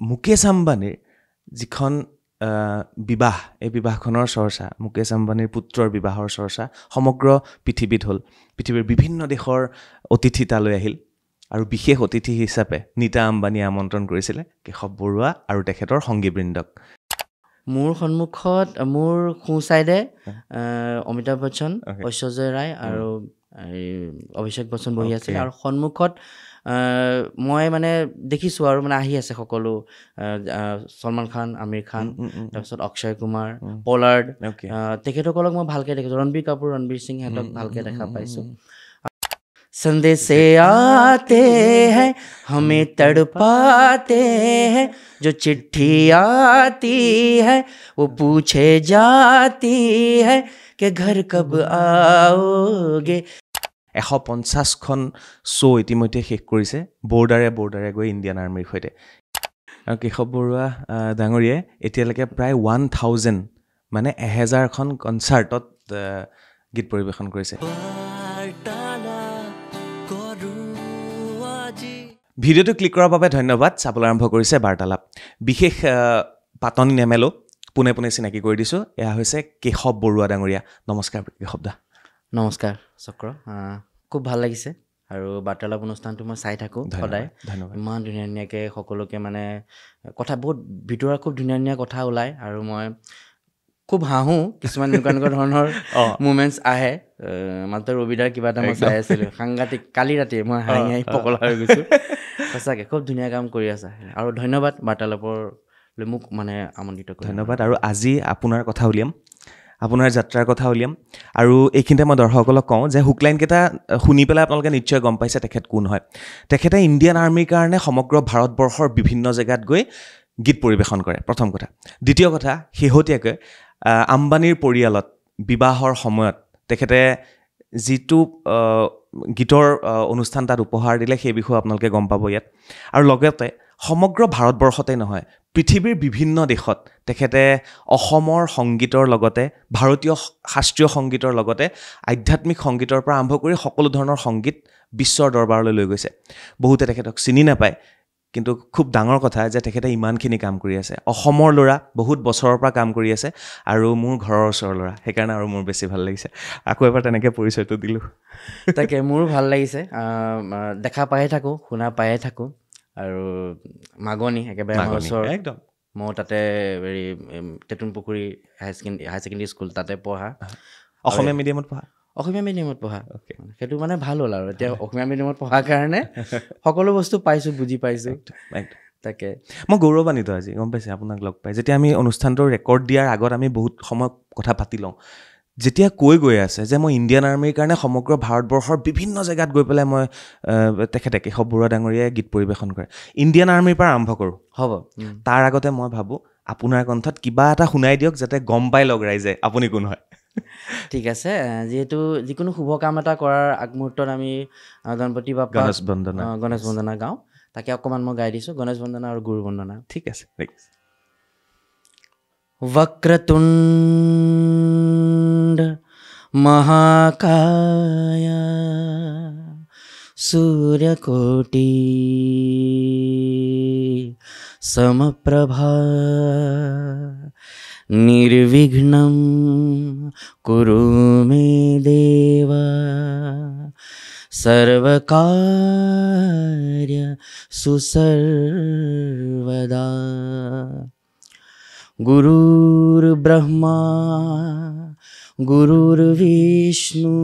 মুকেশ আম্বানীৰ যিখন বিবাহ এই বিবাহখনৰ চৰ্চা মুকেশ আম্বানীৰ পুত্ৰৰ বিবাহৰ চৰ্চা সমগ্ৰ পৃথিৱীত হ'ল পৃথিৱীৰ বিভিন্ন দেশৰ অতিথি তালৈ আহিল আৰু বিশেষ অতিথি হিচাপে নীতা আম্বানীয়ে আমন্ত্ৰণ কৰিছিলে কেশৱ বৰুৱা আৰু তেখেতৰ সংগীবৃন্দক মোৰ সন্মুখত মোৰ সোঁ চাইডে অমিতাভ বচ্চন ঐশ্বৰ্য ৰায় আৰু অভিষেক বচ্চন বহি আছিল আৰু সন্মুখত মই মানে দেখিছোঁ আৰু মানে আহি আছে সকলো সলমান খান আমিৰ খান তাৰপিছত অক্ষয় কুমাৰ পলাৰ্ড তেখেতসকলক মই ভালকৈ দেখিছোঁ ৰণবীৰ কাপুৰ ৰণবীৰ সিং সিহঁতক ভালকৈ দেখা পাইছোঁ संदेशे आते हैं हमें तड़पाते हैं जो चिट्ठी आती है वो पूछे जाती है कि घर कब आओगे 150খন শ্ব' ইতিমধ্যে শেষ কৰিছে বৰ্ডাৰে গৈ ইণ্ডিয়ান আৰ্মিৰ সৈতে আৰু কেশৱ বৰুৱা ডাঙৰীয়াই এতিয়ালৈকে প্ৰায় 1000 মানে 1000খন কনচাৰ্টত গীত পৰিৱেশন কৰিছে ভিডিঅ'টো ক্লিক কৰাৰ বাবে ধন্যবাদ চাবলৈ আৰম্ভ কৰিছে বাৰ্তালাপ বিশেষ পাতনি নেমেলো পোনে চিনাকি কৰি দিছোঁ এয়া হৈছে কেশৱ বৰুৱা ডাঙৰীয়া নমস্কাৰ কেশৱ দা নমস্কাৰ চক্ৰ খুব ভাল লাগিছে আৰু বাৰ্তালাপ অনুষ্ঠানটো মই চাই থাকোঁ সদায় ইমান ধুনীয়াকৈ সকলোকে মানে কথা বহুত ভিতৰুৱা খুব ধুনীয়া কথা ওলায় আৰু মই খুব হাঁহোঁ কিছুমান এনেকুৱা ধৰণৰ মুমেণ্টছ আহে মাত্ৰ ৰবিদাৰ কিবা এটা মই চাই আছিলোঁ সাংঘাতিক কালি ৰাতি মই হাঁহি পগলা হৈ গৈছোঁ সঁচাকৈ খুব ধুনীয়া কাম কৰি আছা আৰু ধন্যবাদ বাৰ্তালাপলৈ মোক মানে আমন্ত্ৰিত কৰি ধন্যবাদ আৰু আজি আপোনাৰ কথা উলিয়াম আপোনাৰ যাত্ৰাৰ কথা উলিয়াম আৰু এইখিনিতে মই দৰ্শকসকলক কওঁ যে হুকলাইনকেইটা শুনি পেলাই আপোনালোকে নিশ্চয় গম পাইছে তেখেত কোন হয় তেখেতে ইণ্ডিয়ান আৰ্মিৰ কাৰণে সমগ্ৰ ভাৰতবৰ্ষৰ বিভিন্ন জেগাত গৈ গীত পৰিৱেশন কৰে প্ৰথম কথা দ্বিতীয় কথা শেহতীয়াকৈ আম্বানীৰ পৰিয়ালত বিবাহৰ সময়ত তেখেতে যিটো গীতৰ অনুষ্ঠান তাত উপহাৰ দিলে সেই বিষয়ে আপোনালোকে গম পাব ইয়াত আৰু লগতে সমগ্ৰ ভাৰতবৰ্ষতে নহয় পৃথিৱীৰ বিভিন্ন দেশত তেখেতে অসমৰ সংগীতৰ লগতে ভাৰতীয় শাস্ত্ৰীয় সংগীতৰ লগতে আধ্যাত্মিক সংগীতৰ পৰা আৰম্ভ কৰি সকলো ধৰণৰ সংগীত বিশ্বৰ দৰবাৰলৈ লৈ গৈছে বহুতে তেখেতক চিনি নাপায় কিন্তু খুব ডাঙৰ কথা যে তেখেতে ইমানখিনি কাম কৰি আছে অসমৰ ল'ৰা বহুত বছৰৰ পৰা কাম কৰি আছে আৰু মোৰ ঘৰৰ ওচৰৰ ল'ৰা সেইকাৰণে আৰু মোৰ বেছি ভাল লাগিছে আকৌ এবাৰ তেনেকৈ পৰিচয়টো দিলোঁ তাকে মোৰো ভাল লাগিছে দেখা পায়ে থাকোঁ শুনা পায়ে থাকোঁ আৰু মাগনি একেবাৰে আমাৰ ওচৰ একদম মই তাতে হেৰি তেতুন পুখুৰী হাই ছেকেণ্ডেৰী স্কুল তাতে পঢ়া অসমীয়া মিডিয়ামত পঢ়া সেইটো মানে ভাল হ'ল আৰু এতিয়া অসমীয়া মিডিয়ামত পঢ়াৰ কাৰণে সকলো বস্তু পাইছোঁ বুজি পাইছোঁ তাকে মই গৌৰৱান্বিত আজি গম পাইছে আপোনাক লগ পাই যেতিয়া আমি অনুষ্ঠানটো ৰেকৰ্ড দিয়াৰ আগত আমি বহুত সময় কথা পাতি লওঁ যেতিয়া গৈ আছে যে মই ইণ্ডিয়ান আৰ্মিৰ কাৰণে সমগ্ৰ ভাৰতবৰ্ষৰ বিভিন্ন জেগাত গৈ পেলাই মই তেখেতে কেশৱ বৰুৱা ডাঙৰীয়াই গীত পৰিৱেশন কৰে ইণ্ডিয়ান আৰ্মিৰ পৰা আৰম্ভ কৰোঁ হ'ব তাৰ আগতে মই ভাবোঁ আপোনাৰ কণ্ঠত কিবা এটা শুনাই দিয়ক যাতে গম পাই লগ ৰাইজে আপুনি কোন হয় ঠিক আছে যিহেতু যিকোনো শুভ কাম এটা কৰাৰ আগমুহূৰ্তত আমি গণপতি বাপ্পা গণেশ বন্দনা গাওঁ তাকে অকণমান মই গাই দিছোঁ গণেশ বন্দনা আৰু গুৰু বন্দনা ঠিক আছে वक्रतुंड महाकाय सूर्यकोटि समप्रभा निर्विघ्नं कुरु मे देव सर्वकार्य सुसर्वदा गुरुर्ब्रह्मा गुरुर्विष्णु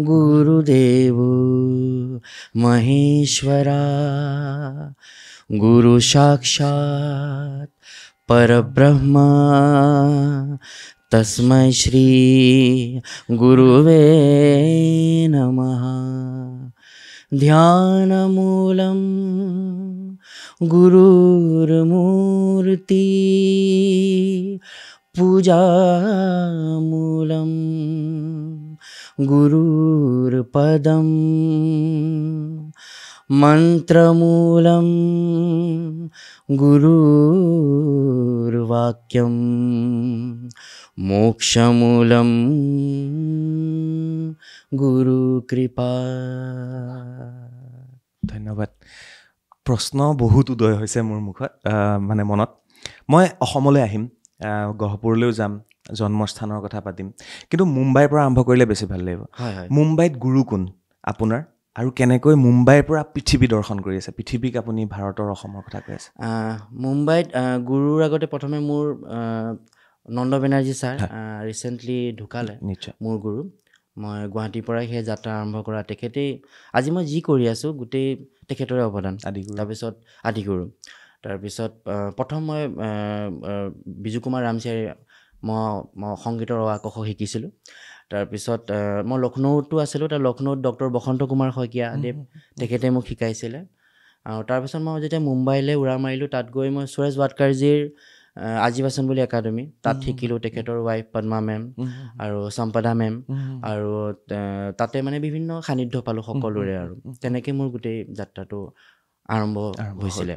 गुरुदेवो महेश्वरा गुरु साक्षात् परब्रह्मा तस्मै श्री गुरुवे नमः ध्यानमूलं गुरुर्मूर्ति पूजामूलं गुरुर्पदं मन्त्रमूलं गुरुर्वाक्यं मोक्षमूलं गुरुकृपा ধন্যবাদ প্ৰশ্ন বহুত উদয় হৈছে মোৰ মুখত মানে মনত মই অসমলৈ আহিম গহপুৰলৈও যাম জন্মস্থানৰ কথা পাতিম কিন্তু মুম্বাইৰ পৰা আৰম্ভ কৰিলে বেছি ভাল লাগিব মুম্বাইত গুৰু কোন আপোনাৰ আৰু কেনেকৈ মুম্বাইৰ পৰা পৃথিৱী দৰ্শন কৰি আছে পৃথিৱীক আপুনি ভাৰতৰ অসমৰ কথা কৈ আছে মুম্বাইত গুৰুৰ আগতে প্ৰথমে মোৰ নন্দ বেনাৰ্জী ছাৰ ৰিচেণ্টলি ঢুকালে নিশ্চয় মোৰ গুৰু মই গুৱাহাটীৰ পৰাই সেই যাত্ৰা আৰম্ভ কৰা তেখেতেই আজি মই যি কৰি আছোঁ গোটেই তেখেতৰে অৱদান তাৰপিছত আদিগুৰু তাৰপিছত প্ৰথম মই বিজু কুমাৰ ৰামচাৰী মই সংগীতৰ আকাশ শিকিছিলোঁ তাৰপিছত মই লক্ষ্ণৌতো আছিলোঁ তাৰ লক্ষ্ণৌত ডক্টৰ বসন্ত কুমাৰ শইকীয়া দেৱ তেখেতে মোক শিকাইছিলে আৰু তাৰপিছত মই যেতিয়া মুম্বাইলৈ উৰা মাৰিলোঁ তাত গৈ মই সুৰেশ ৱাটকাৰজীৰ আজীৱাচন বুলি একাডেমি তাত শিকিলোঁ তেখেতৰ ৱাইফ পদ্মা মেম আৰু সম্পদা মেম আৰু তাতে মানে বিভিন্ন সান্নিধ্য পালোঁ সকলোৰে আৰু তেনেকৈ মোৰ গোটেই যাত্ৰাটো আৰম্ভ হৈছিলে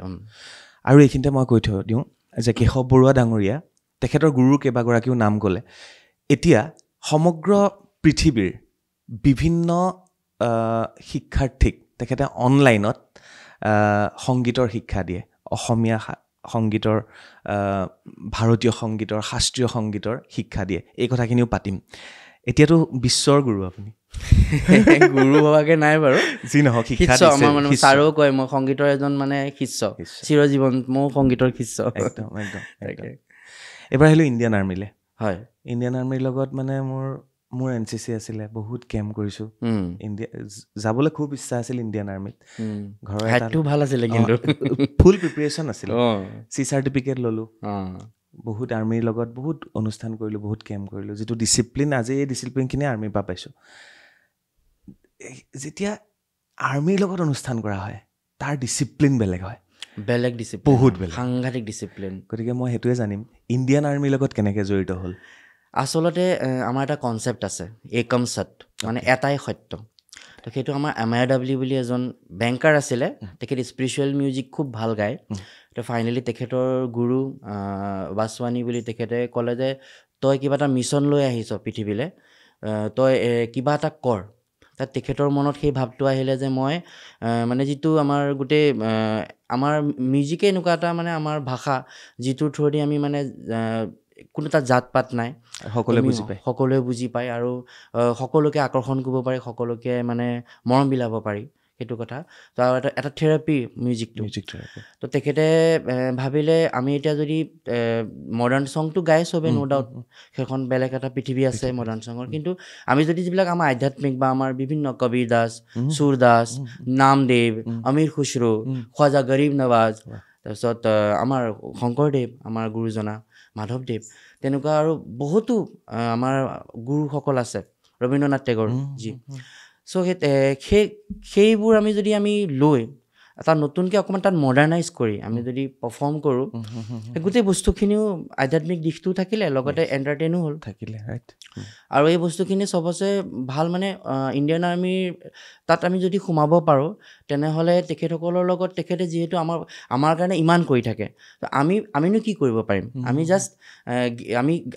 আৰু এইখিনিতে মই কৈ থৈ দিওঁ যে কেশৱ বৰুৱা ডাঙৰীয়া তেখেতৰ গুৰুৰ কেইবাগৰাকীও নাম ক'লে এতিয়া সমগ্ৰ পৃথিৱীৰ বিভিন্ন শিক্ষাৰ্থীক তেখেতে অনলাইনত সংগীতৰ শিক্ষা দিয়ে অসমীয়া সংগীতৰ ভাৰতীয় সংগীতৰ শাস্ত্ৰীয় সংগীতৰ শিক্ষা দিয়ে এই কথাখিনিও পাতিম এতিয়াতো বিশ্বৰ গুৰু আপুনি গুৰু হোৱাকৈ নাই বাৰু যি নহওক শিক্ষা আমাৰ মানে ছাৰো কয় মই সংগীতৰ এজন মানে শিষ্য চিৰজীৱন ময়ো সংগীতৰ শিষ্য একদম এবাৰ আহিলোঁ ইণ্ডিয়ান আৰ্মিলে হয় ইণ্ডিয়ান আৰ্মিৰ লগত মানে মোৰ NCC আছিলে বহুত কেম্প কৰিছোঁ যাবলৈ খুব ইচ্ছা আছিল ইণ্ডিয়ান আৰ্মিত ঘৰৰ ভাল আছিলে কিন্তু ফুল প্ৰিপেৰেশ্যন আছিলে C চাৰ্টিফিকেট ল'লোঁ বহুত আৰ্মিৰ লগত বহুত অনুষ্ঠান কৰিলোঁ বহুত কেম্প কৰিলোঁ যিটো ডিচিপ্লিন আজি এই ডিচিপ্লিনখিনি আৰ্মিৰ পৰা পাইছোঁ যেতিয়া আৰ্মিৰ লগত অনুষ্ঠান কৰা হয় তাৰ ডিচিপ্লিন বেলেগ হয় বেলেগ ডিচিপ্লিন বহুত বেলেগ সাংঘাতিক ডিচিপ্লিন গতিকে মই সেইটোৱে জানিম ইণ্ডিয়ান আৰ্মিৰ লগত কেনেকৈ জড়িত হ'ল আচলতে আমাৰ এটা কনচেপ্ট আছে একম সত্য মানে এটাই সত্য তো সেইটো আমাৰ MIW বুলি এজন বেংকাৰ আছিলে তেখেত স্পিৰিচুৱেল মিউজিক খুব ভাল গায় তো ফাইনেলি তেখেতৰ গুৰু বাসৱানী বুলি তেখেতে ক'লে যে তই কিবা এটা মিছন লৈ আহিছ পৃথিৱীলৈ তই কিবা এটা কৰ তাত তেখেতৰ মনত সেই ভাৱটো আহিলে যে মই মানে যিটো আমাৰ গোটেই আমাৰ মিউজিকে এনেকুৱা এটা মানে আমাৰ ভাষা যিটোৰ থ্ৰুদি আমি মানে কোনো এটা জাত পাত নাই সকলোৱে বুজি পায় আৰু সকলোকে আকৰ্ষণ কৰিব পাৰি সকলোকে মানে মৰম বিলাব পাৰি সেইটো কথা তো আৰু এটা থেৰাপি মিউজিক থেৰাপি তো তেখেতে ভাবিলে আমি এতিয়া যদি মডাৰ্ণ ছংটো গাই চবে ন' ডাউট সেইখন বেলেগ এটা পৃথিৱী আছে মডাৰ্ণ ছঙৰ কিন্তু আমি যদি যিবিলাক আমাৰ আধ্যাত্মিক বা আমাৰ বিভিন্ন কবিৰ দাস সুৰ দাস নামদেৱ অমীৰ খুচৰু খ্বাজা গৰীব নৱাজ তাৰপিছত আমাৰ শংকৰদেৱ আমাৰ গুৰুজনা মাধৱদেৱ তেনেকুৱা আৰু বহুতো আমাৰ গুৰুসকল আছে ৰবীন্দ্ৰনাথ টেগৰ জি চ' সেইবোৰ আমি যদি আমি লৈ এটা নতুনকৈ অকণমান তাত মডাৰ্ণাইজ কৰি আমি যদি পাৰফৰ্ম কৰোঁ গোটেই বস্তুখিনিও আধ্যাত্মিক দিশটোও থাকিলে লগতে এণ্টাৰটেইনো হ'ল আৰু এই বস্তুখিনি চবচে ভাল মানে ইণ্ডিয়ান আৰ্মিৰ তাত আমি যদি সোমাব পাৰোঁ তেনেহ'লে তেখেতসকলৰ লগত তেখেতে যিহেতু আমাৰ কাৰণে ইমান কৰি থাকে তো আমিনো কি কৰিব পাৰিম আমি জাষ্ট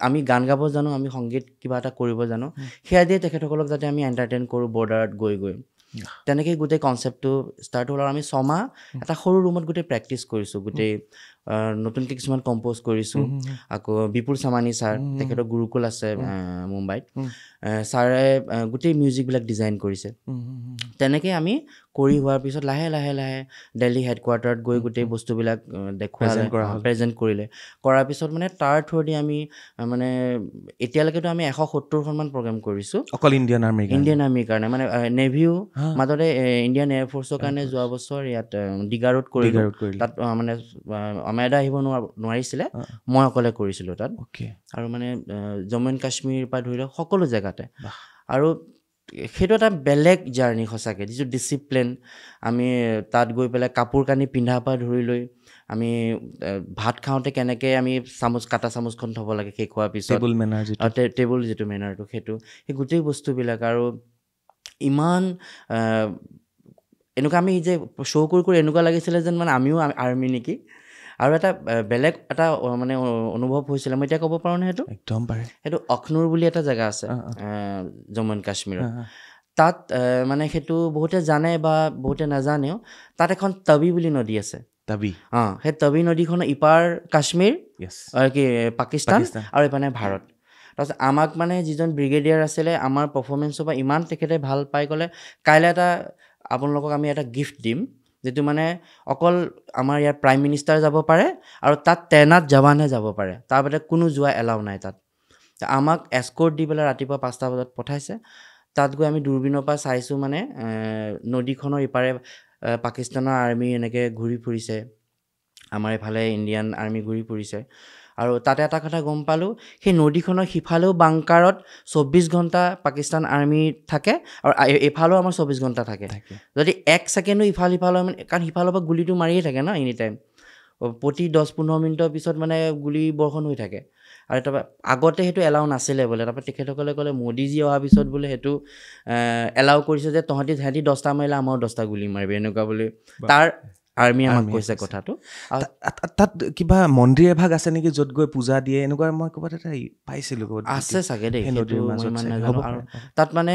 আমি গান গাব জানো আমি সংগীত কিবা এটা কৰিব জানো সেয়া দিয়ে তেখেতসকলক যাতে আমি এণ্টাৰটেইন কৰোঁ বৰ্ডাৰত গৈ তেনেকৈ গোটেই কনচেপ্টটো ষ্টাৰ্ট হ'ল আৰু আমি 6 মাহ এটা সৰু ৰুমত গোটেই প্ৰেক্টিচ কৰিছোঁ গোটেই নতুনকৈ কিছুমান কম্প'জ কৰিছোঁ আকৌ বিপুল চামানী ছাৰ তেখেতৰ গুৰুকুল আছে মুম্বাইত ছাৰে গোটেই মিউজিকবিলাক ডিজাইন কৰিছে তেনেকৈ আমি কৰি হোৱাৰ পিছত লাহে লাহে লাহে দিল্লী হেডকোৱাৰ্টাৰত গৈ গোটেই বস্তুবিলাক দেখুৱালে প্ৰেজেণ্ট কৰিলে কৰাৰ পিছত মানে তাৰ থ্ৰুদি আমি মানে এতিয়ালৈকেতো আমি 170খনমান প্ৰগ্ৰেম কৰিছোঁ অকল ইণ্ডিয়ান আৰ্মিৰ কাৰণে মানে নেভিও মাজতে ইণ্ডিয়ান এয়াৰফ'ৰ্চৰ কাৰণে যোৱা বছৰ ইয়াত ডিগাৰুত কৰিলোঁ তাত মানে অমেদা আহিব নোৱাৰিছিলে মই অকলে কৰিছিলোঁ তাত আৰু মানে জম্মু এণ্ড কাশ্মীৰ পৰা ধৰি লওক সকলো জেগাতে আৰু সেইটো এটা বেলেগ জাৰ্ণি সঁচাকৈ যিটো ডিচিপ্লিন আমি তাত গৈ পেলাই কাপোৰ কানি পিন্ধাৰ পৰা ধৰি লৈ আমি ভাত খাওঁতে কেনেকৈ আমি কাটা চামুচখন থ'ব লাগে সেই খোৱাৰ পিছত টেবুল যিটো মেনাৰটো সেইটো সেই গোটেই বস্তুবিলাক আৰু ইমান এনেকুৱা আমি যে শ্ব' কৰি এনেকুৱা লাগিছিলে যেন মানে আমিও আৰ্মি নেকি আৰু এটা বেলেগ এটা মানে অনুভৱ হৈছিলে মই এতিয়া ক'ব পাৰোঁনে সেইটো একদম পাৰে সেইটো অখনুৰ বুলি এটা জেগা আছে জম্মু এণ্ড কাশ্মীৰত তাত মানে সেইটো বহুতে জানে বা বহুতে নাজানেও, তাত এখন তবি বুলি নদী আছে। তাবি সেই তবি নদীখনৰ ইপাৰ কাশ্মীৰ কি পাকিস্তান আৰু ইপানে ভাৰত। তাৰপিছত আমাক মানে যিজন ব্ৰিগেডিয়াৰ আছিলে, আমাৰ পাৰফৰ্মেঞ্চৰ পৰা ইমান তেখেতে ভাল পাই ক'লে, কাইলৈ আপোনালোকক আমি এটা গিফ্ট দিম, যিটো মানে অকল আমাৰ ইয়াৰ প্ৰাইম মিনিষ্টাৰ যাব পাৰে আৰু তাত তেনাত জৱানহে যাব পাৰে, তাৰ বাদে কোনো যোৱা এলাও নাই তাত। আমাক এস্কৰ্ট দি পেলাই ৰাতিপুৱা 5টা বজাত পঠাইছে। তাত গৈ আমি দূৰবীণৰ পৰা চাইছোঁ মানে নদীখনৰ ইপাৰে পাকিস্তানৰ আৰ্মি এনেকৈ ঘূৰি ফুৰিছে, আমাৰ এইফালে ইণ্ডিয়ান আৰ্মি ঘূৰি ফুৰিছে। আৰু তাতে এটা কথা গম পালোঁ, সেই নদীখনৰ সিফালেও বাংকাৰত 24 ঘণ্টা পাকিস্তান আৰ্মি থাকে আৰু এইফালেও আমাৰ 24 ঘণ্টা থাকে। যদি 1 ছেকেণ্ডো ইফাল সিফাল হয় মানে, কাৰণ সিফালৰ পৰা গুলিটো মাৰিয়ে থাকে ন এনি টাইম, প্ৰতি 10-15 মিনিটৰ পিছত মানে গুলি বৰ্ষণ হৈ থাকে। আৰু তাৰপৰা আগতে সেইটো এলাউ নাছিলে বোলে, তাৰপৰা তেখেতসকলে ক'লে মোদীজী অহাৰ পিছত বোলে সেইটো এলাউ কৰিছে যে সিহঁতি 10টা মাৰিলে আমাৰো 10টা গুলি মাৰিবি, এনেকুৱা বুলি তাৰ আৰ্মি আমাক কৈছে কথাটো। তাত কিবা মন্দিৰ এভাগ আছে নেকি য'ত গৈ পূজা দিয়ে, এনেকুৱা মই ক'ৰবাত এটা পাইছিলোঁ। আছে চাগে দেই, সেইটো মই ইমান নাজানো। আৰু তাত মানে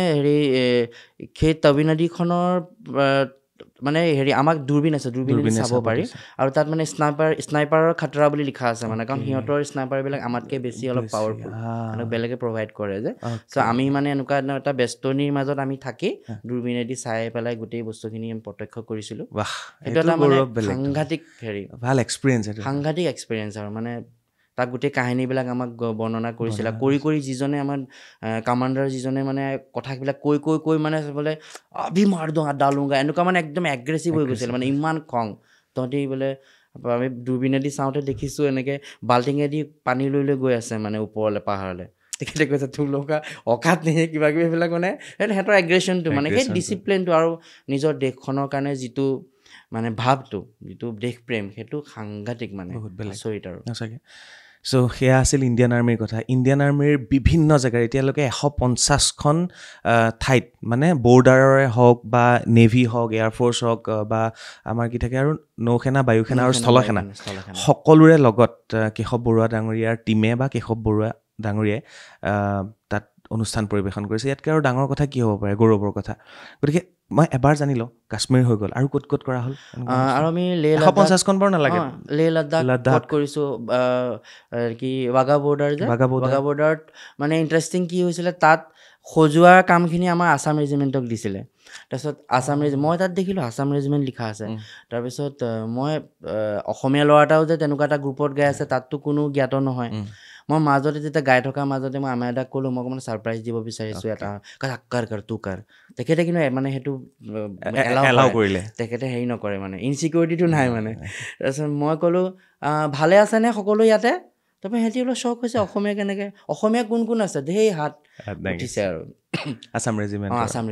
সেই তবি নদীখনৰ মানে আমাক দূৰবীণ আছে, দূৰবীণেদি চাব পাৰি। আৰু তাত মানে স্নাইপাৰৰ খাতৰা বুলি লিখা আছে মানে, কাৰণ সিহঁতৰ স্নাইপাৰবিলাক আমাতকৈ বেছি অলপ পাৱাৰফুল, বেলেগে প্ৰভাইড কৰে যে। চ' আমি মানে এনেকুৱা এটা বেষ্টনীৰ মাজত আমি থাকি দূৰবীণেদি চাই পেলাই গোটেই বস্তুখিনি প্ৰত্যক্ষ কৰিছিলোঁ। সেইটো এটা মানে সাংঘাতিক ভাল এক্সপিৰিয়েঞ্চ, সাংঘাতিক এক্সপিৰিয়েঞ্চ। আৰু মানে তাক গোটেই কাহিনীবিলাক আমাক বৰ্ণনা কৰিছিলে, কৰি যিজনে আমাৰ কামাণ্ডাৰ যিজনে মানে কথাবিলাক কৈ মানে বোলে আভি মাৰ ডালুংগা, এনেকুৱা মানে একদম এগ্ৰেছিভ হৈ গৈছিল মানে, ইমান খং। তহঁতি বোলে আমি দূৰবীণেদি চাওঁতে দেখিছোঁ এনেকৈ বাল্টিঙেদি পানী লৈ গৈ আছে মানে ওপৰলৈ পাহাৰলৈ। তেখেতে কৈছে তোৰ লগা অকাত নেকি, কিবা কিবি এইবিলাক মানে সিহঁতৰ এগ্ৰেশ্যনটো মানে, সেই ডিচিপ্লিনটো আৰু নিজৰ দেশখনৰ কাৰণে যিটো মানে ভাৱটো, যিটো দেশপ্ৰেম, সেইটো সাংঘাতিক মানে, আচৰিত আৰু সঁচাকৈ। চ' সেয়া আছিল ইণ্ডিয়ান আৰ্মিৰ কথা। ইণ্ডিয়ান আৰ্মিৰ বিভিন্ন জেগাৰ এতিয়ালৈকে 150খন ঠাইত, মানে বৰ্ডাৰৰে হওক বা নেভি হওক, এয়াৰফ'ৰ্চ হওক বা আমাৰ কি থাকে আৰু নৌসেনা, বায়ুসেনা আৰু স্থলসেনা, সকলোৰে লগত কেশৱ বৰুৱা ডাঙৰীয়াৰ টীমে বা কেশৱ বৰুৱা ডাঙৰীয়াই তাত অনুষ্ঠান পৰিৱেশন কৰিছে। ইয়াতকৈ আৰু ডাঙৰ কথা কি হ'ব পাৰে, গৌৰৱৰ কথা। গতিকে মই এবাৰ জানি লওঁ, কাশ্মীৰ হৈ গ'ল, আৰু ক'ত ক'ত কৰা হ'ল? আৰু আমি 150খন বাৰু নালাগে, লেহ লাডাখ কৰিছোঁ, কি ৱাগা বৰ্ডাৰ যে, ৱাগা বৰ্ডাৰত মানে ইণ্টাৰেষ্টিং কি হৈছিলে, তাত সজোৱাৰ কামখিনি আমাৰ আছাম ৰেজিমেণ্টক দিছিলে। তাৰপিছত মই তাত দেখিলোঁ আছাম ৰেজিমেণ্ট লিখা আছে। তাৰপিছত মই অসমীয়া ল'ৰা এটাও যে তেনেকুৱা এটা গ্ৰুপত গাই আছে, তাততো কোনো জ্ঞাত নহয়। মই মাজতে যেতিয়া গাই থকাৰ মাজতে মই আমাৰ এটাক ক'লোঁ, মই অকণমান ছাৰপ্ৰাইজ দিব বিচাৰিছোঁ এটা, কৰ তোৰ কৰ। তেখেতে কিন্তু মানে সেইটো এলাউ কৰিলে, তেখেতে হেৰি নকৰে মানে, ইনচিকিউৰিটিটো নাই মানে। তাৰপিছত মই ক'লোঁ ভালে আছেনে সকলো ইয়াতে? তাৰপৰা সিহঁতি অলপ শ্বক হৈছে, অসমীয়া কেনেকৈ, অসমীয়া কোন আছে, ধেই হাত উঠিছে আৰু আছাম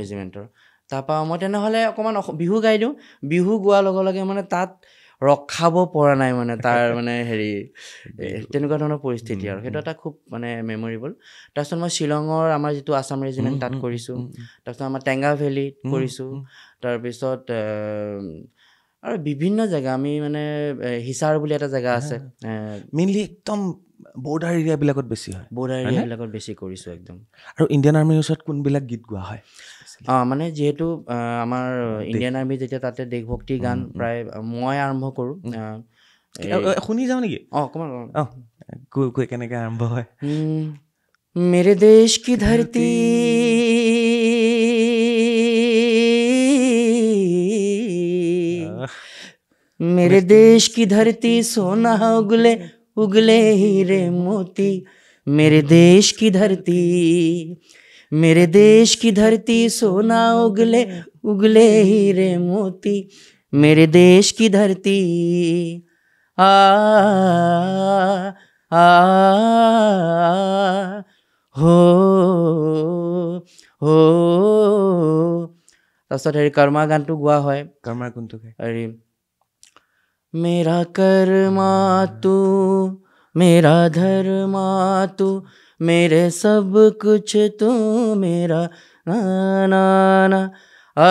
ৰেজিমেণ্টৰ। তাৰপৰা মই তেনেহ'লে অকণমান বিহু গাই দিওঁ। বিহু গোৱাৰ লগে লগে মানে তাত ৰখাব পৰা নাই মানে, তাৰ মানে তেনেকুৱা ধৰণৰ পৰিস্থিতি আৰু সেইটো এটা খুব মানে মেমৰিবল। তাৰপিছত মই শ্বিলঙৰ আমাৰ যিটো আছাম ৰেজিমেণ্ট তাত কৰিছোঁ। তাৰপিছত আমাৰ টেঙা ভেলীত কৰিছোঁ। তাৰপিছত আৰু বিভিন্ন জেগা আমি মানে হিচাৰ বুলি এটা জেগা আছে, মেইনলি একদম বৰ্ডাৰ এৰিয়াবিলাকত বেছি হয়, বৰ্ডাৰ এৰিয়াবিলাকত বেছি কৰিছোঁ একদম। আৰু ইণ্ডিয়ান আৰ্মিৰ ওচৰত কোনবিলাক গীত গোৱা হয়? মানে যিহেতু আমাৰ ইণ্ডিয়ান আৰ্মি যেতিয়া তাতে দেশভক্তিৰ গান প্ৰায় মই আৰম্ভ কৰোঁ। শুনি যাওঁ নেকি? অকণমান কৈ কেনেকৈ আৰম্ভ হয়? মেৰে দেশ কি ধৰতী मेरे देश की धरती सोना उगले उगले हीरे मोती, मेरे देश की धरती, मेरे देश की धरती सोना उगले उगले हीरे मोती, मेरे देश की धरती आ आ हो हो। তাৰপিছত কৰ্মা গানটো গোৱা হয়। কৰ্মাৰ কোনটো मेरा कर्मा तू मेरा धर्मा तू मेरे सब कुछ तू मेरा ना ना ना आ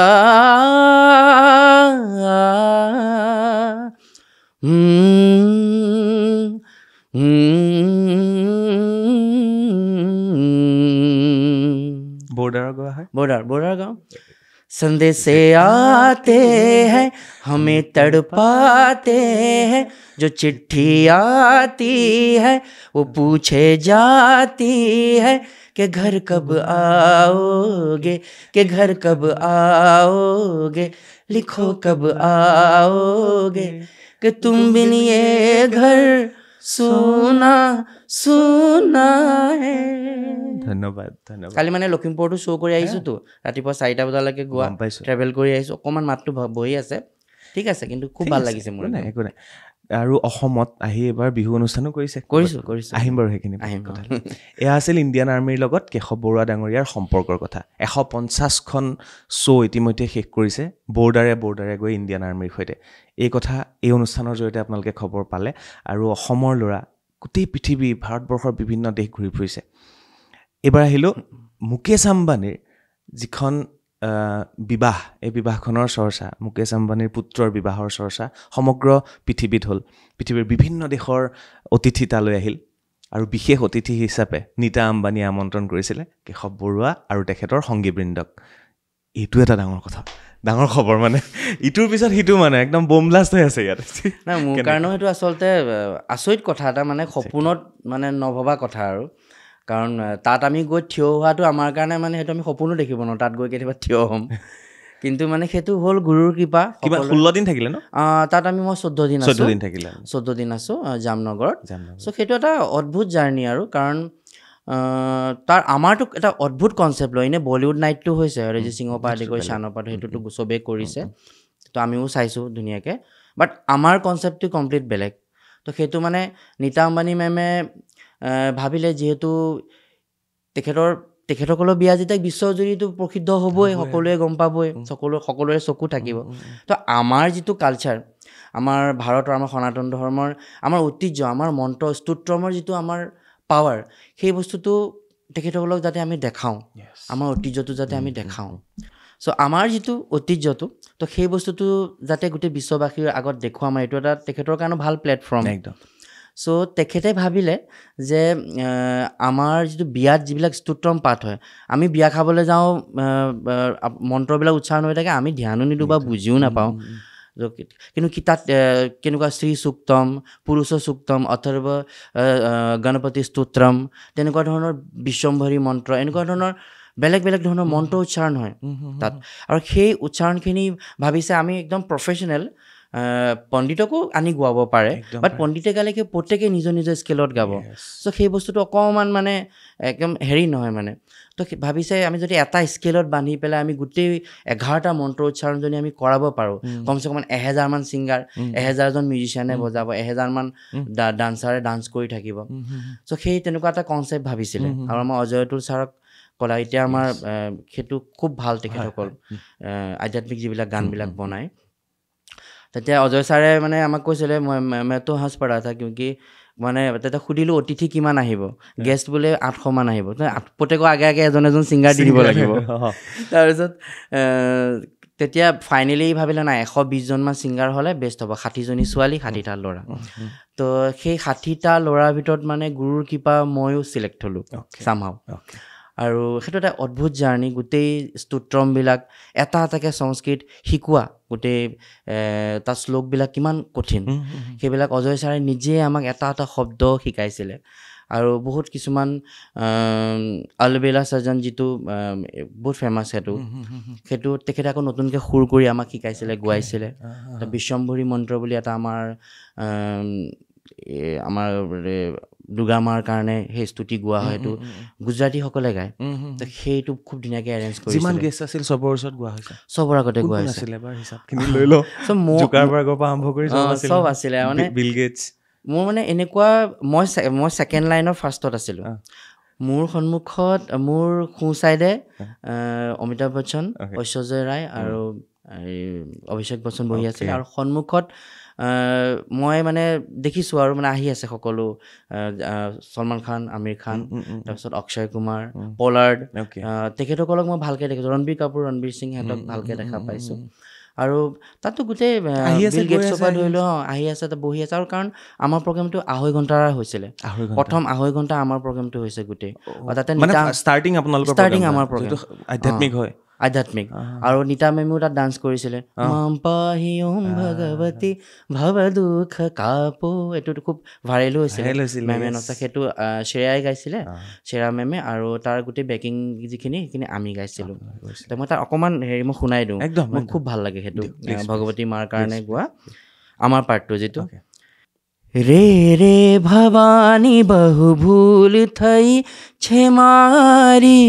বৰ্ডাৰৰ গোৱা হয় বৰ্ডাৰ গাওঁ संदेशे आते हैं हमें तड़पाते हैं जो चिट्ठी आती है वो पूछे जाती है कि घर कब आओगे कि घर कब आओगे लिखो कब आओगे कि तुम बिन ये घर सुना सुना है ধন্যবাদ কালি মানে লখিমপুৰতো শ্ব' কৰি আহিছোঁতো ৰাতিপুৱা 4টা বজালৈকে গোৱা ট্ৰেভেল কৰি আহিছোঁ অকণমান মাতটো বহি আছে ঠিক আছে কিন্তু খুব ভাল লাগিছে মোৰ একো নাই আৰু অসমত আহি এবাৰ বিহু অনুষ্ঠানো কৰিছোঁ আহিম বাৰু সেইখিনি কথা এয়া আছিল ইণ্ডিয়ান আৰ্মিৰ লগত কেশৱ বৰুৱা ডাঙৰীয়াৰ সম্পৰ্কৰ কথা 150খন শ্ব' ইতিমধ্যে শেষ কৰিছে বৰ্ডাৰে গৈ ইণ্ডিয়ান আৰ্মিৰ সৈতে এই কথা এই অনুষ্ঠানৰ জৰিয়তে আপোনালোকে খবৰ পালে আৰু অসমৰ ল'ৰা গোটেই পৃথিৱী ভাৰতবৰ্ষৰ বিভিন্ন দেশ ঘূৰি ফুৰিছে এইবাৰ আহিলোঁ মুকেশ আম্বানীৰ যিখন বিবাহ এই বিবাহখনৰ চৰ্চা মুকেশ আম্বানীৰ পুত্ৰৰ বিবাহৰ চৰ্চা সমগ্ৰ পৃথিৱীত হ'ল পৃথিৱীৰ বিভিন্ন দেশৰ অতিথি তালৈ আহিল আৰু বিশেষ অতিথি হিচাপে নীতা আম্বানীয়ে আমন্ত্ৰণ কৰিছিলে কেশৱ বৰুৱা আৰু তেখেতৰ সংগীবৃন্দক এইটো এটা ডাঙৰ কথা ডাঙৰ খবৰ মানে ইটোৰ পিছত সিটো মানে একদম বম ব্লাষ্ট হৈ আছে ইয়াত নাই মোৰ কাৰণেও সেইটো আচলতে আচৰিত কথা এটা মানে সপোনত মানে নভবা কথা আৰু কাৰণ তাত আমি গৈ থিয় হোৱাটো আমাৰ কাৰণে মানে সেইটো আমি সপোনো দেখিব নোৱাৰোঁ তাত গৈ কেতিয়াবা থিয় হ'ম কিন্তু মানে সেইটো হ'ল গুৰুৰ কৃপা 16 দিন থাকিলে ন তাত আমি মই 14 দিন আছোঁ জামনগৰত চ' সেইটো এটা অদ্ভুত জাৰ্ণি আৰু কাৰণ তাৰ আমাৰতো এটা অদ্ভুত কনচেপ্ট লয় এনেই বলিউড নাইটটো হৈছে অৰিজিত সিঙৰ পৰা আদি কৰি শ্বানৰ পৰা সেইটোতো চবেই কৰিছে তো আমিও চাইছোঁ ধুনীয়াকৈ বাট আমাৰ কনচেপ্টটো কমপ্লিট বেলেগ তো সেইটো মানে নীতা আম্বানী মেমে ভাবিলে যিহেতু তেখেতসকলৰ বিয়া যেতিয়া বিশ্বজুৰিটো প্ৰসিদ্ধ হ'বই সকলোৱে গম পাবই সকলোৰে চকু থাকিব তো আমাৰ যিটো কালচাৰ আমাৰ ভাৰতৰ আমাৰ সনাতন ধৰ্মৰ আমাৰ ঐতিহ্য আমাৰ মন্ত্ৰ স্তোত্ৰমৰ যিটো আমাৰ পাৱাৰ সেই বস্তুটো তেখেতসকলক যাতে আমি দেখাওঁ আমাৰ ঐতিহ্যটো যাতে আমি দেখাওঁ চ' আমাৰ যিটো ঐতিহ্যটো তো সেই বস্তুটো যাতে গোটেই বিশ্ববাসীৰ আগত দেখুৱাম এইটো এটা তেখেতৰ কাৰণে ভাল প্লেটফৰ্ম একদম চ' তেখেতে ভাবিলে যে আমাৰ যিটো বিয়াত যিবিলাক স্তোত্ৰম পাঠ হয় আমি বিয়া খাবলৈ যাওঁ মন্ত্ৰবিলাক উচ্চাৰণ হৈ থাকে আমি ধ্যানো নিদিওঁ বা বুজিও নাপাওঁ কিন্তু তাত কেনেকুৱা শ্ৰী চুক্তম পুৰুষ চুক্তম অথৰ্ব গণপতি স্তোত্ৰম তেনেকুৱা ধৰণৰ বিশ্বম্ভৰী মন্ত্ৰ এনেকুৱা ধৰণৰ বেলেগ ধৰণৰ মন্ত্ৰ উচ্চাৰণ হয় তাত আৰু সেই উচ্চাৰণখিনি ভাবিছে আমি একদম প্ৰফেশ্যনেল পণ্ডিতকো আনি গোৱাব পাৰে বাট পণ্ডিতে গালে কি প্ৰত্যেকে নিজৰ স্কেলত গাব চ' সেই বস্তুটো অকণমান মানে একদম হেৰি নহয় মানে তো ভাবিছে আমি যদি এটা স্কেলত বান্ধি পেলাই আমি গোটেই 11টা মন্ত্ৰ উচ্চাৰণ যদি আমি কৰাব পাৰোঁ কমচে কম 1000মান ছিংগাৰ 1000জন মিউজিচিয়ানে বজাব 1000মান ডান্সাৰে ডান্স কৰি থাকিব চ' সেই তেনেকুৱা এটা কনচেপ্ট ভাবিছিলে আৰু আমাৰ অজয়তুল ছাৰক ক'লা এতিয়া আমাৰ সেইটো খুব ভাল তেখেতসকল আধ্যাত্মিক যিবিলাক গানবিলাক বনায় তেতিয়া অজয় ছাৰে মানে আমাক কৈছিলে মইতো সাজ পঢ়া থা কিউকি মানে তেতিয়া সুধিলোঁ অতিথি কিমান আহিব গেষ্ট বোলে 800মান আহিব প্ৰত্যেকৰ আগে এজন ছিংগাৰ দি দিব লাগিব তাৰপিছত তেতিয়া ফাইনেলি ভাবিলে নাই 120জনমান ছিংগাৰ হ'লে বেষ্ট হ'ব 60জনী ছোৱালী 60টা ল'ৰা তো সেই 60টা ল'ৰাৰ ভিতৰত মানে গুৰুৰ কৃপা ময়ো চিলেক্ট হ'লোঁ চামহাও আৰু সেইটো এটা অদ্ভুত জাৰ্ণি গোটেই স্তোত্ৰমবিলাক এটাকৈ সংস্কৃত শিকোৱা গোটেই তাৰ শ্লোকবিলাক কিমান কঠিন সেইবিলাক অজয় ছাৰে নিজে আমাক এটা শব্দ শিকাইছিলে আৰু বহুত কিছুমান অলবেলা সজন যিটো বহুত ফেমাছ সেইটো তেখেতে আকৌ নতুনকৈ সুৰ কৰি আমাক শিকাইছিলে গোৱাইছিলে বিশ্বম্ভৰী মন্ত্ৰ বুলি এটা আমাৰ দুৰ্গামাৰ কাৰণে সেই স্তুতি গোৱা হয় সেইটো গুজৰাটীসকলে গায় তো সেইটো খুব ধুনীয়াকৈ এৰেঞ্জ কৰিছে যিমান গেষ্ট আছিল চবৰ ওচৰত গোৱা হৈছে চবৰ আগতে গোৱা হৈছিলে চব আছিলে মানে বিল গেটছ মোৰ মানে এনেকুৱা মই ছেকেণ্ড লাইনৰ ফাৰ্ষ্টত আছিলোঁ মোৰ সন্মুখত মোৰ সোঁ ছাইডে অমিতাভ বচ্চন ঐশ্বৰ্য ৰায় আৰু অভিষেক বচ্চন বহি আছিলে আৰু সন্মুখত মই মানে দেখিছোঁ আৰু মানে আহি আছে সকলো সলমান খান আমিৰ খান তাৰপিছত অক্ষয় কুমাৰ পলাৰ্ড তেখেতসকলক মই ভালকৈ দেখিছোঁ ৰণবীৰ কাপুৰ ৰণবীৰ সিং সিহঁতক ভালকৈ দেখা পাইছোঁ আৰু তাতো গোটেই বিল গেটছৰ পৰা ধৰি লওঁ আহি আছে তাত বহি আছে আৰু কাৰণ আমাৰ প্ৰগ্ৰেমটো 2.5 ঘণ্টাৰ হৈছিলে প্ৰথম 2.5 ঘণ্টা আমাৰ প্ৰগ্ৰেমটো হৈছে গোটেই তাতে ষ্টাৰ্টিং আপোনালোকৰ ষ্টাৰ্টিং আমাৰ প্ৰগ্ৰেম আধ্যাত্মিক হয় আধ্যাত্মিক আৰু নীতা মেমেও তাত ডান্স কৰিছিলে মাম পাহি ওম ভগৱতী ভৱ দুখ কাপো এইটোতো খুব ভাইৰেলো হৈছিলে মেমে নচা সেইটো শ্ৰেয়াই গাইছিলে শ্ৰেয়া মেমে আৰু তাৰ গোটেই বেকিং যিখিনি সেইখিনি আমি গাইছিলোঁ মই তাৰ অকণমান হেৰি মই শুনাই দিওঁ মোৰ খুব ভাল লাগে সেইটো ভগৱতী মাৰ কাৰণে গোৱা আমাৰ পাৰ্টটো যিটো रे रे भवानी बहु भूल थई छे मारी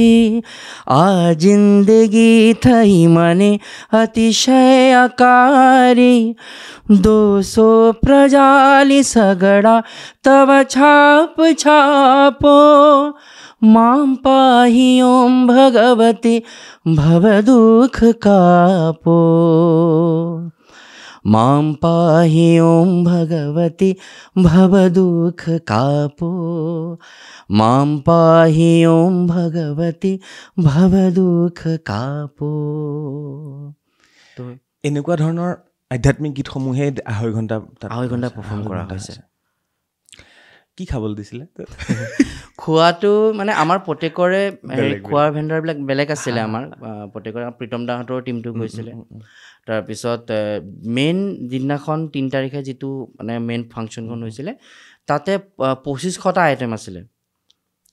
आ जिंदगी थई मने अतिशय अकारी 200 प्रजाली सगड़ा तव छाप छापो मां पाहि ओम भगवती भव दुख कापो मां पाहि ओम भगवती भव दुख कापो मां पाहि ओम भगवती भव दुख कापो এনেকুৱা ধৰণৰ আধ্যাত্মিক গীতসমূহে 2.5 ঘণ্টা পাৰফৰ্ম কৰা হৈছে কি খাবলৈ দিছিলে খোৱাটো মানে আমাৰ প্ৰত্যেকৰে খোৱাৰ ভেণ্ডাৰবিলাক বেলেগ আছিলে আমাৰ প্ৰত্যেকৰে প্ৰীতম দাহঁতৰ টীমটো গৈছিলে তাৰপিছত মেইন যিদিনাখন 3 তাৰিখে যিটো মানে মেইন ফাংচনখন হৈছিলে তাতে 2500টা আইটেম আছিলে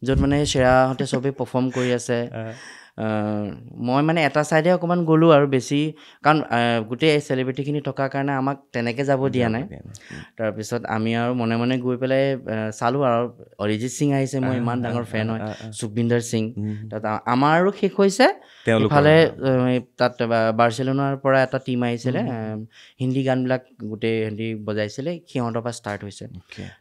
য'ত মানে শ্ৰেয়াহঁতে চবেই পাৰফৰ্ম কৰি আছে মই মানে এটা চাইডে অকণমান গ'লোঁ আৰু বেছি কাৰণ গোটেই চেলিব্ৰিটিখিনি থকাৰ কাৰণে আমাক তেনেকৈ যাব দিয়া নাই তাৰপিছত আমি আৰু মনে মনে গৈ পেলাই চালোঁ আৰু অৰিজিত সিং আহিছে মই ইমান ডাঙৰ ফেন হয় সুখবিন্দৰ সিং তাত আমাৰো শেষ হৈছে ইফালে তাত বাৰ্চিলোনাৰ পৰা এটা টীম আহিছিলে হিন্দী গানবিলাক গোটেই হিন্দী বজাইছিলে সিহঁতৰ পৰা ষ্টাৰ্ট হৈছে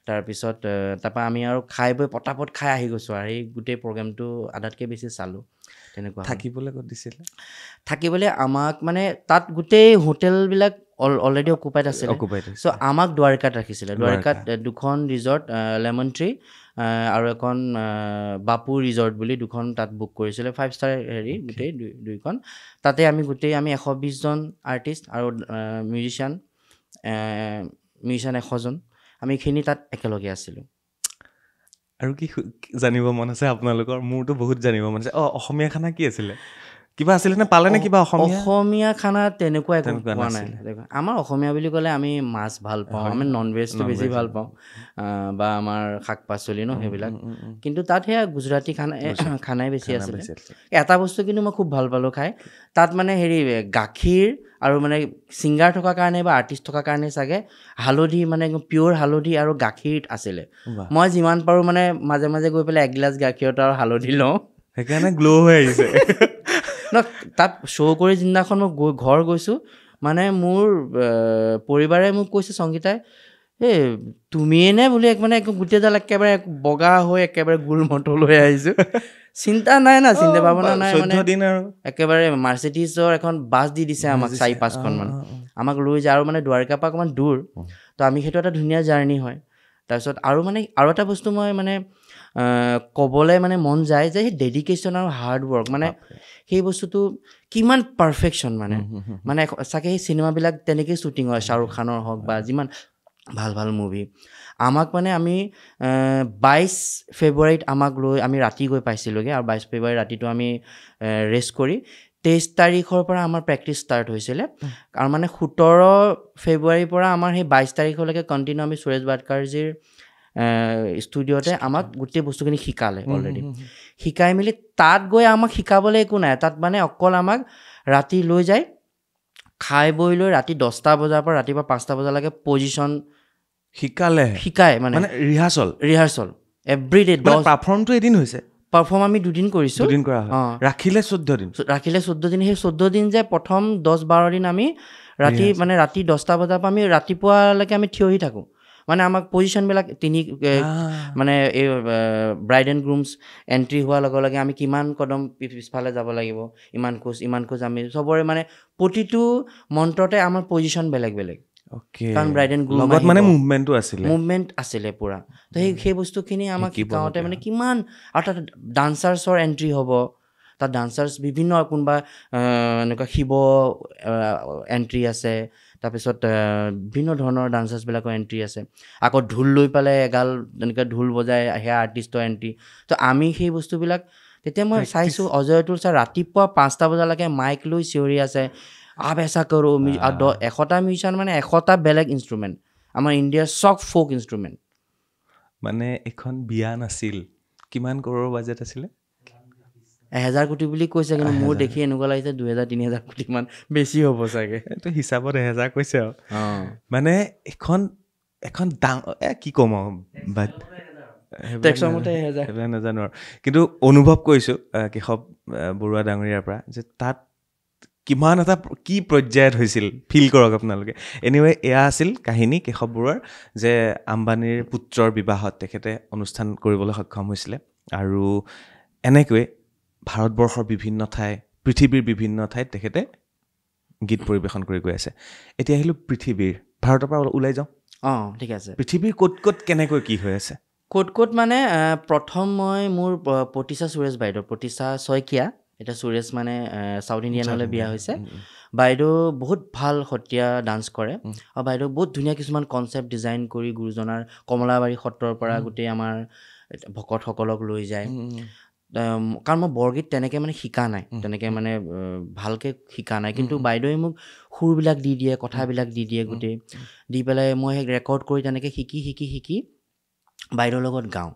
তাৰপিছত তাৰপৰা আমি আৰু খাই বৈ পটাপট খাই আহি গৈছোঁ আৰু সেই গোটেই প্ৰগ্ৰেমটো আধাতকৈ বেছি চালোঁ তেনেকুৱা থাকিবলৈ ক'ত দিছিলে থাকিবলৈ আমাক মানে তাত গোটেই হোটেলবিলাক অলৰেডি অকুপাইড আছিলে চ' আমাক দ্বাৰকাত ৰাখিছিলে দ্বাৰকাত 2খন ৰিজৰ্ট লেমন ট্ৰী আৰু এখন বাপু ৰিজৰ্ট বুলি 2খন তাত বুক কৰিছিলে 5 ষ্টাৰ হেৰি গোটেই দুইখন তাতে আমি 120 জন আৰ্টিষ্ট আৰু মিউজিচিয়ান 100 জন আমি এইখিনি তাত একেলগে আছিলোঁ আৰু কি জানিব মন আছে আপোনালোকৰ মোৰতো বহুত জানিব মন আছে অসমীয়া খানা কি আছিলে কিবা আছিলে নে পালে নে কিবা অসমীয়া খানা তেনেকুৱা একো পোৱা নাই আমাৰ অসমীয়া বুলি ক'লে আমি মাছ ভাল পাওঁ আমি নন ভেজটো বেছি ভাল পাওঁ বা আমাৰ শাক পাচলি ন সেইবিলাক কিন্তু তাত সেয়া গুজৰাটী খানাই বেছি আছিলে এটা বস্তু কিন্তু মই খুব ভাল পালোঁ খাই তাত মানে হেৰি গাখীৰ আৰু মানে ছিংগাৰ থকাৰ কাৰণে বা আৰ্টিষ্ট থকাৰ কাৰণে চাগে হালধি মানে পিয়'ৰ হালধি আৰু গাখীৰ আছিলে মই যিমান পাৰোঁ মানে মাজে মাজে গৈ পেলাই 1 গিলাচ গাখীৰত আৰু হালধি লওঁ সেইকাৰণে গ্ল' হৈ আহিছে ন তাত শ্ব' কৰি যিদিনাখন মই ঘৰ গৈছোঁ মানে মোৰ পৰিবাৰে মোক কৈছে সংগীতাই এই তুমিয়ে নে বুলি মানে গোটেইডাল একেবাৰে বগা হৈ একেবাৰে গোল মটল হৈ আহিছোঁ চিন্তা নাই না চিন্তা ভাৱনা নাই মানে একেবাৰে মাৰ্চিডিজৰ এখন বাছ দি দিছে আমাক 4-5খন মান আমাক লৈ যায় আৰু মানে দ্বাৰকাৰ পৰা অকণমান দূৰ তো আমি সেইটো এটা ধুনীয়া জাৰ্ণি হয় তাৰপিছত আৰু মানে আৰু এটা বস্তু মই মানে ক'বলৈ মানে মন যায় যে সেই ডেডিকেশ্যন আৰু হাৰ্ড ৱৰ্ক মানে সেই বস্তুটো কিমান পাৰফেকশ্যন মানে চাগে সেই চিনেমাবিলাক তেনেকেই শ্বুটিং হয় শ্বাহৰুখ খানৰ হওক বা যিমান ভাল ভাল মুভি আমাক মানে আমি 22 ফেব্ৰুৱাৰীত আমাক লৈ আমি ৰাতি গৈ পাইছিলোঁগৈ আৰু 22 ফেব্ৰুৱাৰী ৰাতিটো আমি ৰেষ্ট কৰি 23 তাৰিখৰ পৰা আমাৰ প্ৰেক্টিছ ষ্টাৰ্ট হৈছিলে আৰু মানে 17 ফেব্ৰুৱাৰীৰ পৰা আমাৰ সেই 22 তাৰিখলৈকে কণ্টিনিউ আমি সুৰেশ বাডকাৰজীৰ ষ্টুডিঅ'তে আমাক গোটেই বস্তুখিনি শিকালে অলৰেডি শিকাই মেলি তাত গৈ আমাক শিকাবলৈ একো নাই তাত মানে অকল আমাক ৰাতি লৈ যায় খাই বৈ লৈ ৰাতি 10টা বজাৰ পৰা ৰাতিপুৱা 5টা বজালৈকে পজিশ্যন শিকায় মানে ৰিহাৰ্চল এভৰিডে পাৰফৰ্মটো এদিন হৈছে পাৰফৰ্ম আমি 2 দিন কৰিছোঁ ৰাখিলে 14 দিন সেই 14 দিন যে প্ৰথম 10-12 দিন আমি ৰাতি মানে ৰাতি 10টা বজাৰ পৰা আমি ৰাতিপুৱালৈকে আমি থিয় হৈ থাকোঁ মানে আমাক পজিশ্যনবিলাক মানে এই ব্ৰাইড এণ্ড গ্ৰুমছ এণ্ট্ৰি হোৱাৰ লগে লগে আমি কিমান কদম পিছফালে যাব লাগিব ইমান খোজ আমি চবৰে মানে প্ৰতিটো মন্ত্ৰতে আমাৰ পজিশ্যন বেলেগ বেলেগ কাৰণ ব্ৰাইড এণ্ড গ্ৰুম লগত মানে মুভমেণ্ট আছিলে পূৰা তো সেই বস্তুখিনি আমাক শিকাওঁতে মানে কিমান আৰু তাত ডান্সাৰ্ছৰ এণ্ট্ৰি হ'ব তাত ডান্সাৰ্ছ বিভিন্ন কোনোবা এনেকুৱা শিৱ এণ্ট্ৰি আছে, তাৰপিছত বিভিন্ন ধৰণৰ ডান্সাৰ্ছবিলাকৰ এণ্ট্ৰি আছে, আকৌ ঢোল লৈ পেলাই এগাল তেনেকৈ ঢোল বজাই সেয়া আৰ্টিষ্টৰ এণ্ট্ৰি। তো আমি সেই বস্তুবিলাক তেতিয়া মই চাইছোঁ অজয় অতুল ছাৰ ৰাতিপুৱা 5টা বজালৈকে মাইক লৈ চিঞৰি আছে, আব এছা কৰোঁ। 100টা মিউজিচিয়ান মানে 100টা বেলেগ ইনষ্ট্ৰুমেণ্ট, আমাৰ ইণ্ডিয়াৰ চব ফ'ক ইনষ্ট্ৰুমেণ্ট। মানে এখন বিয়া নাছিল, কিমান কৰোৰৰ বাজেট আছিলে? 1000 কোটি বুলি কৈছে, কিন্তু মোৰ দেখি এনেকুৱা লাগিছে 2000-3000 কোটি মান বেছি হ'ব চাগে। এইটো হিচাপত 1000 কৈছে আৰু মানে এখন ডাঙৰ কি ক'ম আৰু সেইবিলাক নাজানো আৰু, কিন্তু অনুভৱ কৰিছোঁ কেশৱ বৰুৱা ডাঙৰীয়াৰ পৰা যে তাত কিমান এটা কি পৰ্যায়ত হৈছিল ফিল কৰক আপোনালোকে। এনিৱে এয়া আছিল কাহিনী কেশৱ বৰুৱাৰ, যে আম্বানীৰ পুত্ৰৰ বিবাহত তেখেতে অনুষ্ঠান কৰিবলৈ সক্ষম হৈছিলে। আৰু এনেকৈয়ে ভাৰতবৰ্ষৰ বিভিন্ন ঠাই, পৃথিৱীৰ বিভিন্ন ঠাইত তেখেতে গীত পৰিৱেশন কৰি গৈ আছে। এতিয়া আহিলোঁ পৃথিৱীৰ, ভাৰতৰ পৰা ওলাই যাওঁ। ঠিক আছে। পৃথিৱীৰ ক'ত ক'ত কেনেকৈ কি হৈ আছে? ক'ত মানে প্ৰথম মই মোৰ প্ৰতিশা সুৰেশ বাইদেউ, প্ৰতিশা শইকীয়া, এতিয়া সুৰেশ মানে চাউথ ইণ্ডিয়ানলৈ বিয়া হৈছে। বাইদেউ বহুত ভাল সত্ৰীয়া ডান্স কৰে, আৰু বাইদেউ বহুত ধুনীয়া কিছুমান কনচেপ্ট ডিজাইন কৰি গুৰুজনাৰ কমলাবাৰী সত্ৰৰ পৰা গোটেই আমাৰ ভকতসকলক লৈ যায়। কাৰণ মই বৰগীত তেনেকৈ মানে শিকা নাই, তেনেকৈ মানে ভালকৈ শিকা নাই, কিন্তু বাইদেৱে মোক সুৰবিলাক দি দিয়ে, কথাবিলাক দি দিয়ে, গোটেই দি পেলাই মই সেই ৰেকৰ্ড কৰি তেনেকৈ শিকি বাইদেউৰ লগত গাওঁ।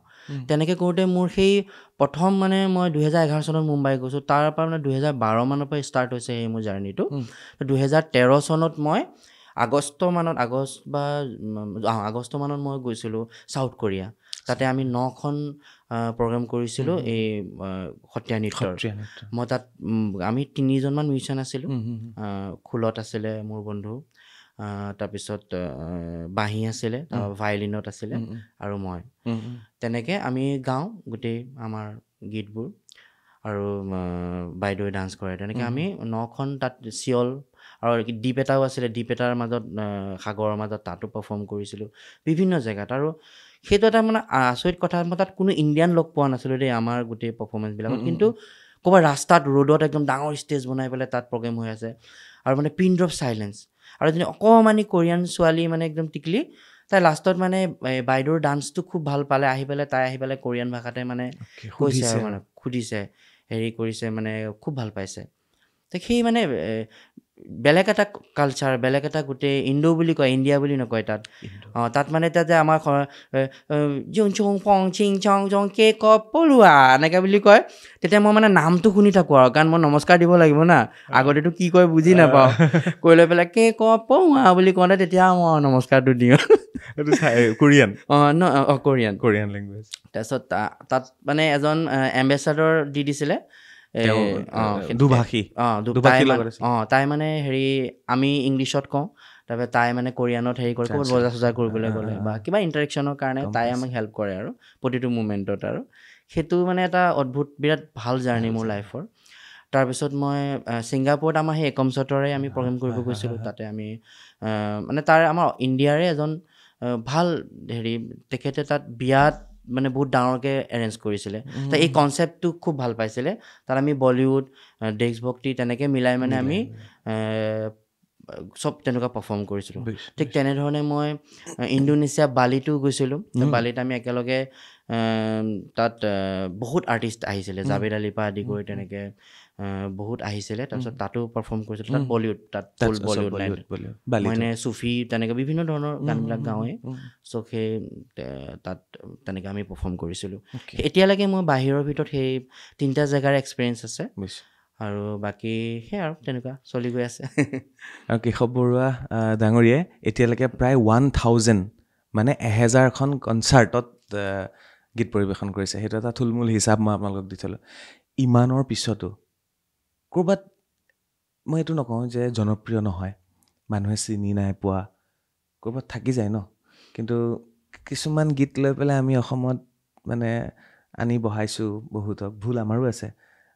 তেনেকৈ কৰোঁতে মোৰ সেই প্ৰথম মানে মই 2011 চনত মুম্বাই গৈছোঁ, তাৰ পৰা মানে 2012 মানৰ পৰা ষ্টাৰ্ট হৈছে সেই মোৰ জাৰ্ণিটো। 2013 চনত মই আগষ্ট মানত মই গৈছিলোঁ চাউথ কোৰিয়া। তাতে আমি 9খন প্ৰগ্ৰেম কৰিছিলোঁ এই সত্ৰীয়া নৃত্যৰ। মই তাত আমি 3জনমান মিউজিচিয়ান আছিলোঁ। খোলত আছিলে মোৰ বন্ধু, তাৰপিছত বাঁহী আছিলে, ভায়লিনত আছিলে, আৰু মই। তেনেকৈ আমি গাওঁ গোটেই আমাৰ গীতবোৰ, আৰু বাইদেৱে ডান্স কৰে। তেনেকৈ আমি 9খন তাত চিয়ল আৰু দ্বীপ এটাও আছিলে, দ্বীপ এটাৰ মাজত সাগৰৰ মাজত, তাতো পাৰফৰ্ম কৰিছিলোঁ বিভিন্ন জেগাত। আৰু সেইটো এটা মানে আচৰিত কথা, মই তাত কোনো ইণ্ডিয়ান লগ পোৱা নাছিলোঁ দেই আমাৰ গোটেই পাৰফৰ্মেঞ্চবিলাকত, কিন্তু ক'ৰবাত ৰাস্তাত ৰ'দত একদম ডাঙৰ ষ্টেজ বনাই পেলাই তাত প্ৰগ্ৰেম হৈ আছে, আৰু মানে পিন ড্ৰপ চাইলেঞ্চ। আৰু এজনী অকণমানি কোৰিয়ান ছোৱালী মানে একদম টিকলি, তাই লাষ্টত মানে বাইদেউৰ ডান্সটো খুব ভাল পালে, তাই আহি পেলাই কোৰিয়ান ভাষাতে মানে কৈছে আৰু মানে সুধিছে, হেৰি কৰিছে, মানে খুব ভাল পাইছে। তো সেই মানে বেলেগ এটা কালচাৰ, বেলেগ এটা গোটেই ইণ্ডো বুলি কয়, ইণ্ডিয়া বুলি নকয় তাত। তাত মানে তাতে আমাৰ জং চং পং চিং চং চং কে ক পলোৱা এনেকৈ বুলি কয়। তেতিয়া মই মানে নামটো শুনি থাকোঁ আৰু, কাৰণ মই নমস্কাৰ দিব লাগিব না, আগতেতো কি কয় বুজি নাপাওঁ, কৈ লৈ পেলাই কে ক পলোৱা বুলি কওঁতে তেতিয়া মই নমস্কাৰটো দিওঁ। কোৰিয়ান? Korean language. তাৰপিছত তাত মানে এজন এম্বেচাডৰ দি দিছিলে, তাই মানে হেৰি আমি ইংলিছত কওঁ, তাৰপৰা তাই মানে কোৰিয়ানত হেৰি কৰে, ক'ৰবাত বজাৰ চজাৰ কৰিবলৈ গ'লে বা কিবা ইণ্টাৰেকশ্যনৰ কাৰণে তাই আমাক হেল্প কৰে আৰু প্ৰতিটো মুমেণ্টত। আৰু সেইটো মানে এটা অদ্ভুত বিৰাট ভাল জাৰ্ণি মোৰ লাইফৰ। তাৰপিছত মই ছিংগাপুৰত আমাৰ সেই একমছতৰে আমি প্ৰগ্ৰেম কৰিব গৈছিলোঁ। তাতে আমি মানে আমাৰ ইণ্ডিয়াৰে এজন ভাল হেৰি, তেখেতে তাত বিয়াত মানে বহুত ডাঙৰকৈ এৰেঞ্জ কৰিছিলে। তো এই কনচেপ্টটো খুব ভাল পাইছিলে। তাত আমি বলিউড, দেশভক্তি তেনেকৈ মিলাই মানে আমি চব তেনেকুৱা পাৰফৰ্ম কৰিছিলোঁ। ঠিক তেনেধৰণে মই ইণ্ডোনেছিয়া বালিতো গৈছিলোঁ। বালিত আমি একেলগে তাত বহুত আৰ্টিষ্ট আহিছিলে, জাভেদ আলিৰ পৰা আদি কৰি তেনেকৈ বহুত আহিছিলে। তাৰপিছত তাতো পাৰফৰ্ম কৰিছিলোঁ। তাত বলিউড, তাত ফুল বলিউড নাইট, মই এনে চুফি তেনেকৈ বিভিন্ন ধৰণৰ গানবিলাক গাওঁৱেই। চ' সেই তাত তেনেকৈ আমি পাৰফৰ্ম কৰিছিলোঁ। এতিয়ালৈকে মই বাহিৰৰ ভিতৰত সেই 3টা জেগাৰ এক্সপিৰিয়েঞ্চ আছে, আৰু বাকী সেই আৰু তেনেকুৱা চলি গৈ আছে। আৰু কেশৱ বৰুৱা ডাঙৰীয়াই এতিয়ালৈকে প্ৰায় 1000 মানে 1000খন কনচাৰ্টত গীত পৰিৱেশন কৰিছে। সেইটো এটা থুলমূল হিচাপ মই আপোনালোকক দি থ'লোঁ। ইমানৰ পিছতো ক'ৰবাত, মই এইটো নকওঁ যে জনপ্ৰিয় নহয়, মানুহে চিনি নাই পোৱা, ক'ৰবাত থাকি যায় ন, কিন্তু কিছুমান গীত লৈ পেলাই আমি অসমত মানে আনি বহাইছোঁ বহুতক। ভুল আমাৰো আছে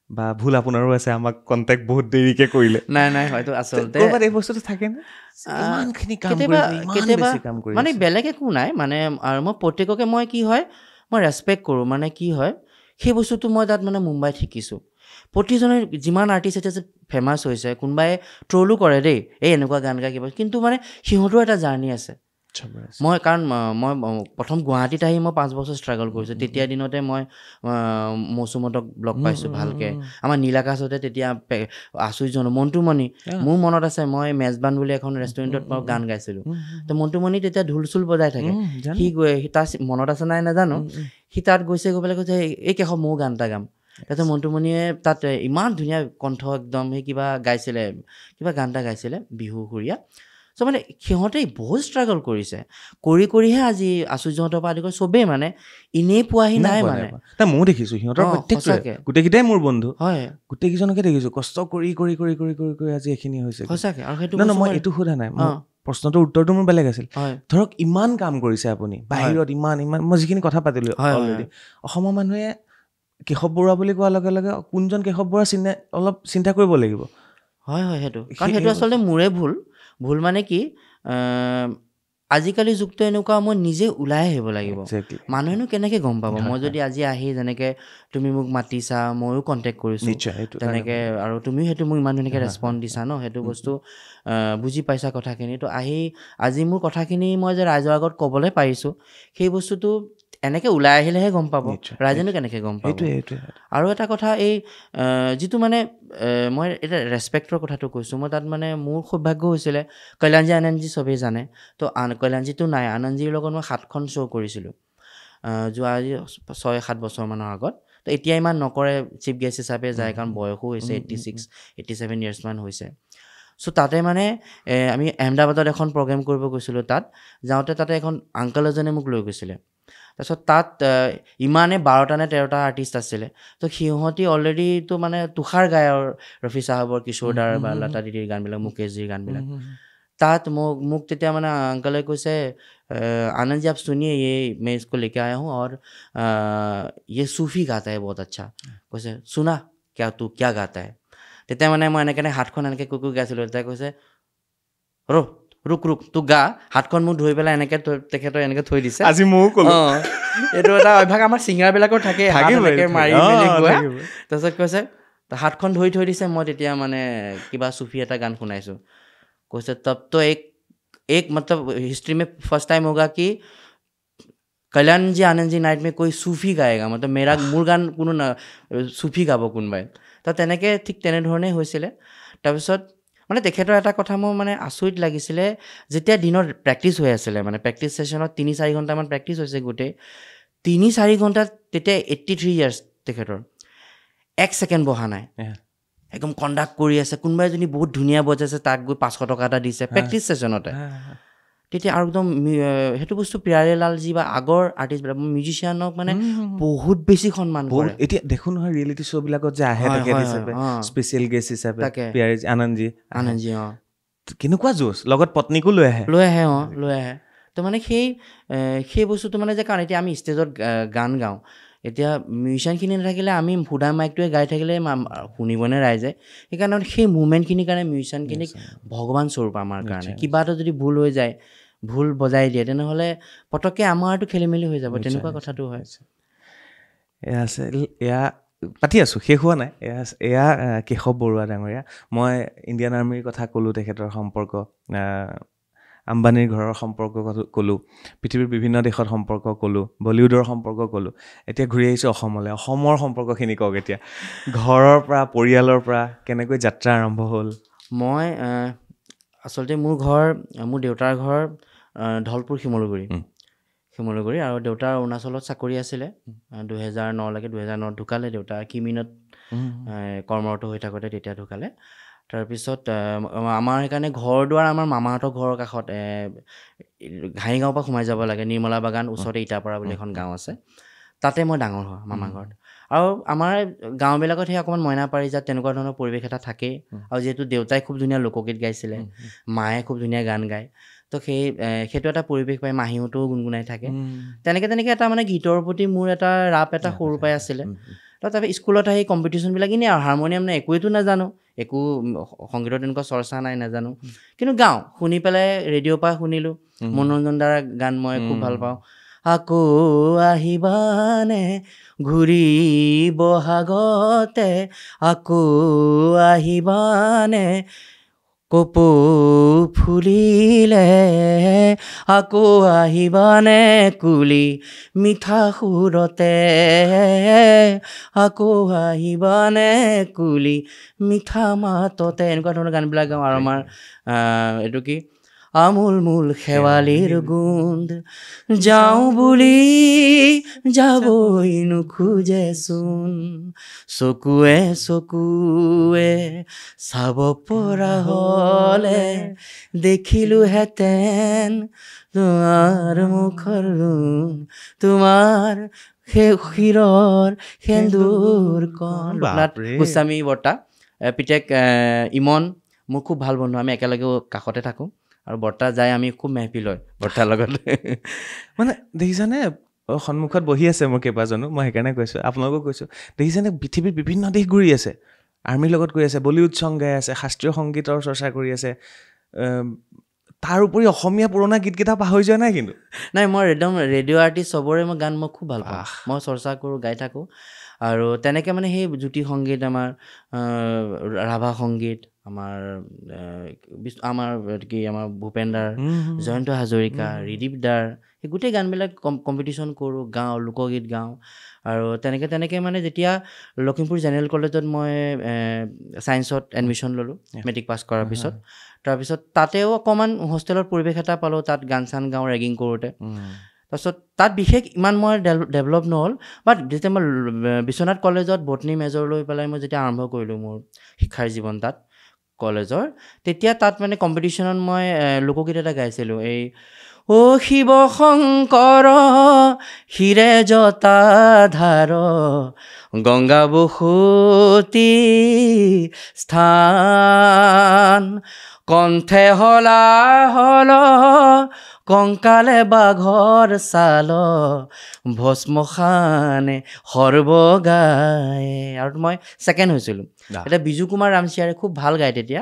বা ভুল আপোনাৰো আছে, আমাক কণ্টেক্ট বহুত দেৰিকৈ কৰিলে। নাই হয়তো আচলতে ক'ৰবাত এই বস্তুটো থাকেনে? ইমানখিনি কাম কৰিছে, মানে বেলেগ একো নাই মানে। আৰু মই প্ৰত্যেককে মই কি হয়, মই ৰেচপেক্ট কৰোঁ। মানে কি হয়, সেই বস্তুটো মই তাত মানে মুম্বাইত শিকিছোঁ। প্ৰতিজনে যিমান আৰ্টিষ্ট এতিয়া যে ফেমাছ হৈছে কোনোবাই ট্ৰলো কৰে দেই এই এনেকুৱা গান গাই কিবা কিন্তু মানে সিহঁতৰ এটা জাৰ্ণি আছে মই কাৰণ মই প্ৰথম গুৱাহাটীত আহি মই 5 বছৰ ষ্ট্ৰাগল কৰিছোঁ তেতিয়া দিনতে মই মৌচুমতক লগ পাইছোঁ ভালকৈ আমাৰ নীলাকাশতে তেতিয়া আচুৰ্যজন মণ্টুমণি মোৰ মনত আছে মই মেজবান বুলি এখন ৰেষ্টুৰেণ্টত মই গান গাইছিলোঁ তো মণ্টুমণি তেতিয়া ঢোল চোল বজাই থাকে সি তাৰ মনত আছে নাই নাজানো সি তাত গৈছে গৈ পেলাই কৈছে এই কেশৱ ময়ো গান এটা গাম তাৰপিছত মণ্টুমণিয়ে তাত ইমান ধুনীয়া কণ্ঠ একদম সেই কিবা গাইছিলে কিবা গান এটা গাইছিলে বিহু সুৰীয়া চ' মানে সিহঁতে বহুত ষ্ট্ৰাগল কৰিছে কৰিহে আজি আচুৰ্যহঁতৰ পৰা আদি কৰি চবেই মানে এনেই পোৱাহি নাই মানে ময়ো দেখিছোঁ সিহঁতৰ প্ৰত্যেকটোৱে গোটেইকেইটাই মোৰ বন্ধু হয় গোটেইকেইজনকে দেখিছোঁ কষ্ট কৰি কৰি কৰি কৰি কৰি কৰি আজি এইখিনি হৈছে সঁচাকৈ আৰু সেইটো মই এইটো সোধা নাই প্ৰশ্নটোৰ উত্তৰটো মোৰ বেলেগ আছিল ধৰক ইমান কাম কৰিছে আপুনি বাহিৰত ইমান মই যিখিনি কথা পাতিলোঁ অলৰেডি অসমৰ মানুহে কেশৱ বৰুৱা বুলি কোৱাৰ লগে লগে কোনজন কেশৱ বৰুৱা অলপ চিন্তা কৰিব লাগিব হয় সেইটো কাৰণ সেইটো আচলতে মোৰে ভুল মানে কি আজিকালি যুগটো এনেকুৱা মই নিজে ওলাই আহিব লাগিব মানুহেনো কেনেকৈ গম পাব মই যদি আজি আহি যেনেকৈ তুমি মোক মাতিছা ময়ো কণ্টেক্ট কৰিছোঁ তেনেকৈ আৰু তুমিও সেইটো মোক ইমান ধুনীয়াকৈ ৰেচপঞ্চ দিছা ন সেইটো বস্তু বুজি পাইছা কথাখিনি তো আজি মোৰ কথাখিনি মই যে ৰাইজৰ আগত ক'বলৈ পাৰিছোঁ সেই বস্তুটো এনেকৈ ওলাই আহিলেহে গম পাব ৰাইজেনো কেনেকৈ গম পাব আৰু এটা কথা এই যিটো মানে মই এতিয়া ৰেচপেক্টৰ কথাটো কৈছোঁ মই তাত মানে মোৰ সৌভাগ্য হৈছিলে কল্যাণজী আনন্দজী চবেই জানে তো কল্যাণজীটো নাই আনন্দজীৰ লগত মই 7খন শ্ব' কৰিছিলোঁ যোৱা 6-7 বছৰমানৰ আগত তো এতিয়া ইমান নকৰে চিফ গেষ্ট হিচাপে যায় কাৰণ বয়সো হৈছে 86-87 ইয়াৰ্ছমান হৈছে চ' তাতে মানে আমি আহমেদাবাদত এখন প্ৰগ্ৰেম কৰিব গৈছিলোঁ তাত যাওঁতে তাতে এখন আংকল এজনে মোক লৈ গৈছিলে তাৰপিছত তাত ইমানে 12টা নে 13টা আৰ্টিষ্ট আছিলে তো সিহঁতি অলৰেডিতো মানে তুষাৰ গায়ৰ ৰফি চাহাবৰ কিশোৰদাৰ বা লতা দিদিৰ গানবিলাক মুকেশজীৰ গানবিলাক তাত মোক তেতিয়া মানে আংকলে কৈছে आनंद जी आप सुनिए ये मैं इसको लेके आया हूँ और ये सूफी गाता है बहुत अच्छा কৈছে सुना क्या तू क्या गाता है তেতিয়া মানে মই এনেকৈ হাতখন এনেকৈ কুকুৰ গাইছিলোঁ তেতিয়া কৈছে ৰুক তোক গা হাতখন মোক ধৰি পেলাই এনেকৈ তেখেতৰ এনেকৈ থৈ দিছে আজি ময়ো ক'লো এইটো এটা অভ্যাস আমাৰ ছিংগাৰবিলাকৰ থাকে এনেকৈ মাৰি মেলি গোৱা তাৰপিছত কৈছে হাতখন ধৰি থৈ দিছে মই তেতিয়া মানে কিবা চুফি এটা গান শুনাইছোঁ কৈছে তব তো एक मतलब हिस्ट्री में फर्स्ट टाइम होगा कि कल्याण जी आनंद जी नाइट में कोई सूफी गाएगा मतलब মোৰ গান কোনো চুফি গাব কোনোবাই তো তেনেকৈ ঠিক তেনেধৰণেই হৈছিলে তাৰপিছত মানে তেখেতৰ এটা কথা মোৰ মানে আচৰিত লাগিছিলে যেতিয়া দিনত প্ৰেক্টিছ হৈ আছিলে মানে প্ৰেক্টিছ ছেশ্যনত 3-4 ঘণ্টামান প্ৰেক্টিছ হৈছে গোটেই 3-4 ঘণ্টাত তেতিয়া 83 ইয়াৰ্ছ তেখেতৰ 1 ছেকেণ্ড বহা নাই একদম কণ্ডাক্ট কৰি আছে কোনোবাই যদি বহুত ধুনীয়া বজাইছে তাক গৈ 500 টকা এটা দিছে প্ৰেক্টিছ ছেশ্যনতে তেতিয়া আৰু একদম সেইটো বস্তু প্ৰিয়াৰীলালজী বা আগৰ আৰ্টিষ্টবিলাক মিউজিচিয়ানক মানে বহুত বেছি সন্মান কৰে এতিয়া দেখোন নহয় ৰিয়েলিটি শ্ব'বিলাকত যে আহে তেখেত হিচাপে স্পেচিয়েল গেষ্ট হিচাপে প্ৰিয়াৰী আনন্দজী কেনেকুৱা জোচ লগত পত্নীকো লৈ আহে তো মানে সেই বস্তুটো মানে যে কাৰণ এতিয়া আমি ষ্টেজত গান গাওঁ এতিয়া মিউজিচিয়ানখিনি নাথাকিলে আমি সুদা মাইকটোৱে গাই থাকিলে শুনিবনে ৰাইজে সেইকাৰণে সেই মুভমেণ্টখিনিৰ কাৰণে মিউজিচিয়ানখিনিক ভগৱান স্বৰূপ আমাৰ কাৰণে কিবা এটা যদি ভুল হৈ যায় ভুল বজাই দিয়ে তেনেহ'লে পটককৈ আমাৰতো খেলি মেলি হৈ যাব তেনেকুৱা কথাটো হয় এয়া আছে এয়া পাতি আছোঁ শেষ হোৱা নাই এয়া কেশৱ বৰুৱা ডাঙৰীয়া মই ইণ্ডিয়ান আৰ্মিৰ কথা ক'লোঁ তেখেতৰ সম্পৰ্ক আম্বানীৰ ঘৰৰ সম্পৰ্ক ক'লোঁ পৃথিৱীৰ বিভিন্ন দেশত সম্পৰ্ক ক'লোঁ বলিউডৰ সম্পৰ্ক ক'লোঁ এতিয়া ঘূৰি আহিছোঁ অসমলৈ অসমৰ সম্পৰ্কখিনি কওক এতিয়া ঘৰৰ পৰা পৰিয়ালৰ পৰা কেনেকৈ যাত্ৰা আৰম্ভ হ'ল মই আচলতে মোৰ দেউতাৰ ঘৰ ধলপুৰ শিমলুগুৰি আৰু দেউতাৰ অৰুণাচলত চাকৰি আছিলে 2009লৈকে 2009 ঢুকালে দেউতা কিমিনত কৰ্মৰত হৈ থাকোঁতে তেতিয়া ঢুকালে তাৰপিছত আমাৰ সেইকাৰণে ঘৰ দুৱাৰ আমাৰ মামাহঁতৰ ঘৰৰ কাষত ঘাঁহিগাঁৱৰ পৰা সোমাই যাব লাগে নিৰ্মলা বাগান ওচৰতে ইটাপাৰা বুলি এখন গাঁও আছে তাতে মই ডাঙৰ হোৱা মামা ঘৰত আৰু আমাৰ গাঁওবিলাকত সেই অকণমান মইনা পাৰিজাত তেনেকুৱা ধৰণৰ পৰিৱেশ এটা থাকেই আৰু যিহেতু দেউতাই খুব ধুনীয়া লোকগীত গাইছিলে মায়ে খুব ধুনীয়া গান গায় তো সেইটো এটা পৰিৱেশ পাই মাহীহঁতেও গুণগুণাই থাকে তেনেকৈ এটা মানে গীতৰ প্ৰতি মোৰ এটা ৰাপ এটা সৰুৰ পৰাই আছিলে তো তাৰপৰা স্কুলত আহি কম্পিটিশ্যনবিলাক এনেই আৰু হাৰমনিয়াম নাই একোৱেতো নাজানো একো সংগীতৰ তেনেকুৱা চৰ্চা নাই নাজানো কিন্তু গাওঁ শুনি পেলাই ৰেডিঅ'ৰ পৰা শুনিলোঁ মনোৰঞ্জন দ্বাৰা গান মই খুব ভাল পাওঁ আকৌ আহিবানে ঘূৰি বহাগতে আকৌ আহিবানে কপৌ ফুলিলে আকৌ আহিবানে কুলি মিঠা সুৰতে আকৌ আহিবানে কুলি মিঠা মাততে এনেকুৱা ধৰণৰ গানবিলাক গাওঁ আৰু আমাৰ এইটো কি আমোল মূল শেৱালিৰ গোন্ধ যাওঁ বুলি যাবই নোখোজেচোন চকুৱে চকুৱে চাব পৰা হ'লে দেখিলোহেঁতেন তোমাৰ মুখৰ ৰুণ তোমাৰ শিৰৰ সেন্দুৰ কণ লোকনাথ গোস্বামী বৰ্তা পিতেক ইমন মোৰ খুব ভাল বন্ধু আমি একেলগে কাষতে থাকোঁ আৰু বৰ্তা যায় আমি খুব মেহফিল হয় বৰ্তাৰ লগত মানে দেখিছানে সন্মুখত বহি আছে মোৰ কেইবাজনো মই সেইকাৰণে কৈছোঁ আপোনালোকক কৈছোঁ দেখিছানে পৃথিৱীৰ বিভিন্ন দেশ ঘূৰি আছে আৰ্মিৰ লগত গৈ আছে বলিউড ছং গাই আছে শাস্ত্ৰীয় সংগীতৰ চৰ্চা কৰি আছে তাৰ উপৰি অসমীয়া পুৰণা গীতকেইটা পাহৰি যোৱা নাই কিন্তু নাই মই একদম ৰেডিঅ' আৰ্টিষ্ট চবৰে মই গান মই খুব ভাল পাওঁ মই চৰ্চা কৰোঁ গাই থাকোঁ আৰু তেনেকৈ মানে সেই জ্যোতি সংগীত আমাৰ ৰাভা সংগীত আমাৰ কি আমাৰ ভূপেনদাৰ জয়ন্ত হাজৰিকা ৰিদীপ দাৰ সেই গোটেই গানবিলাক কম্পিটিশ্যন কৰোঁ গাওঁ লোকগীত গাওঁ আৰু তেনেকৈ মানে যেতিয়া লখিমপুৰ জেনেৰেল কলেজত মই ছায়েন্সত এডমিশ্যন ল'লোঁ মেট্ৰিক পাছ কৰাৰ পিছত তাৰপিছত তাতেও অকণমান হোষ্টেলৰ পৰিৱেশ এটা পালোঁ তাত গান চান গাওঁ ৰেগিং কৰোঁতে তাৰপিছত তাত বিশেষ ইমান মই ডেভেলপ নহ'ল বাট যেতিয়া মই বিশ্বনাথ কলেজত বটনী মেজৰ লৈ পেলাই মই যেতিয়া আৰম্ভ কৰিলোঁ মোৰ শিক্ষাৰ জীৱন তাত কলেজৰ তেতিয়া তাত মানে কম্পিটিশ্যনত মই লোকগীত এটা গাইছিলোঁ এই অ শিৱ শংকৰ শিৰে জটাধাৰ গংগা বসতি স্থান কণ্ঠে হলা হল কংকালে বাঘৰ ছাল ভস্মখানে সৰ্বগায় আৰু মই ছেকেণ্ড হৈছিলোঁ এতিয়া বিজু কুমাৰ ৰামচিয়াৰে খুব ভাল গায় তেতিয়া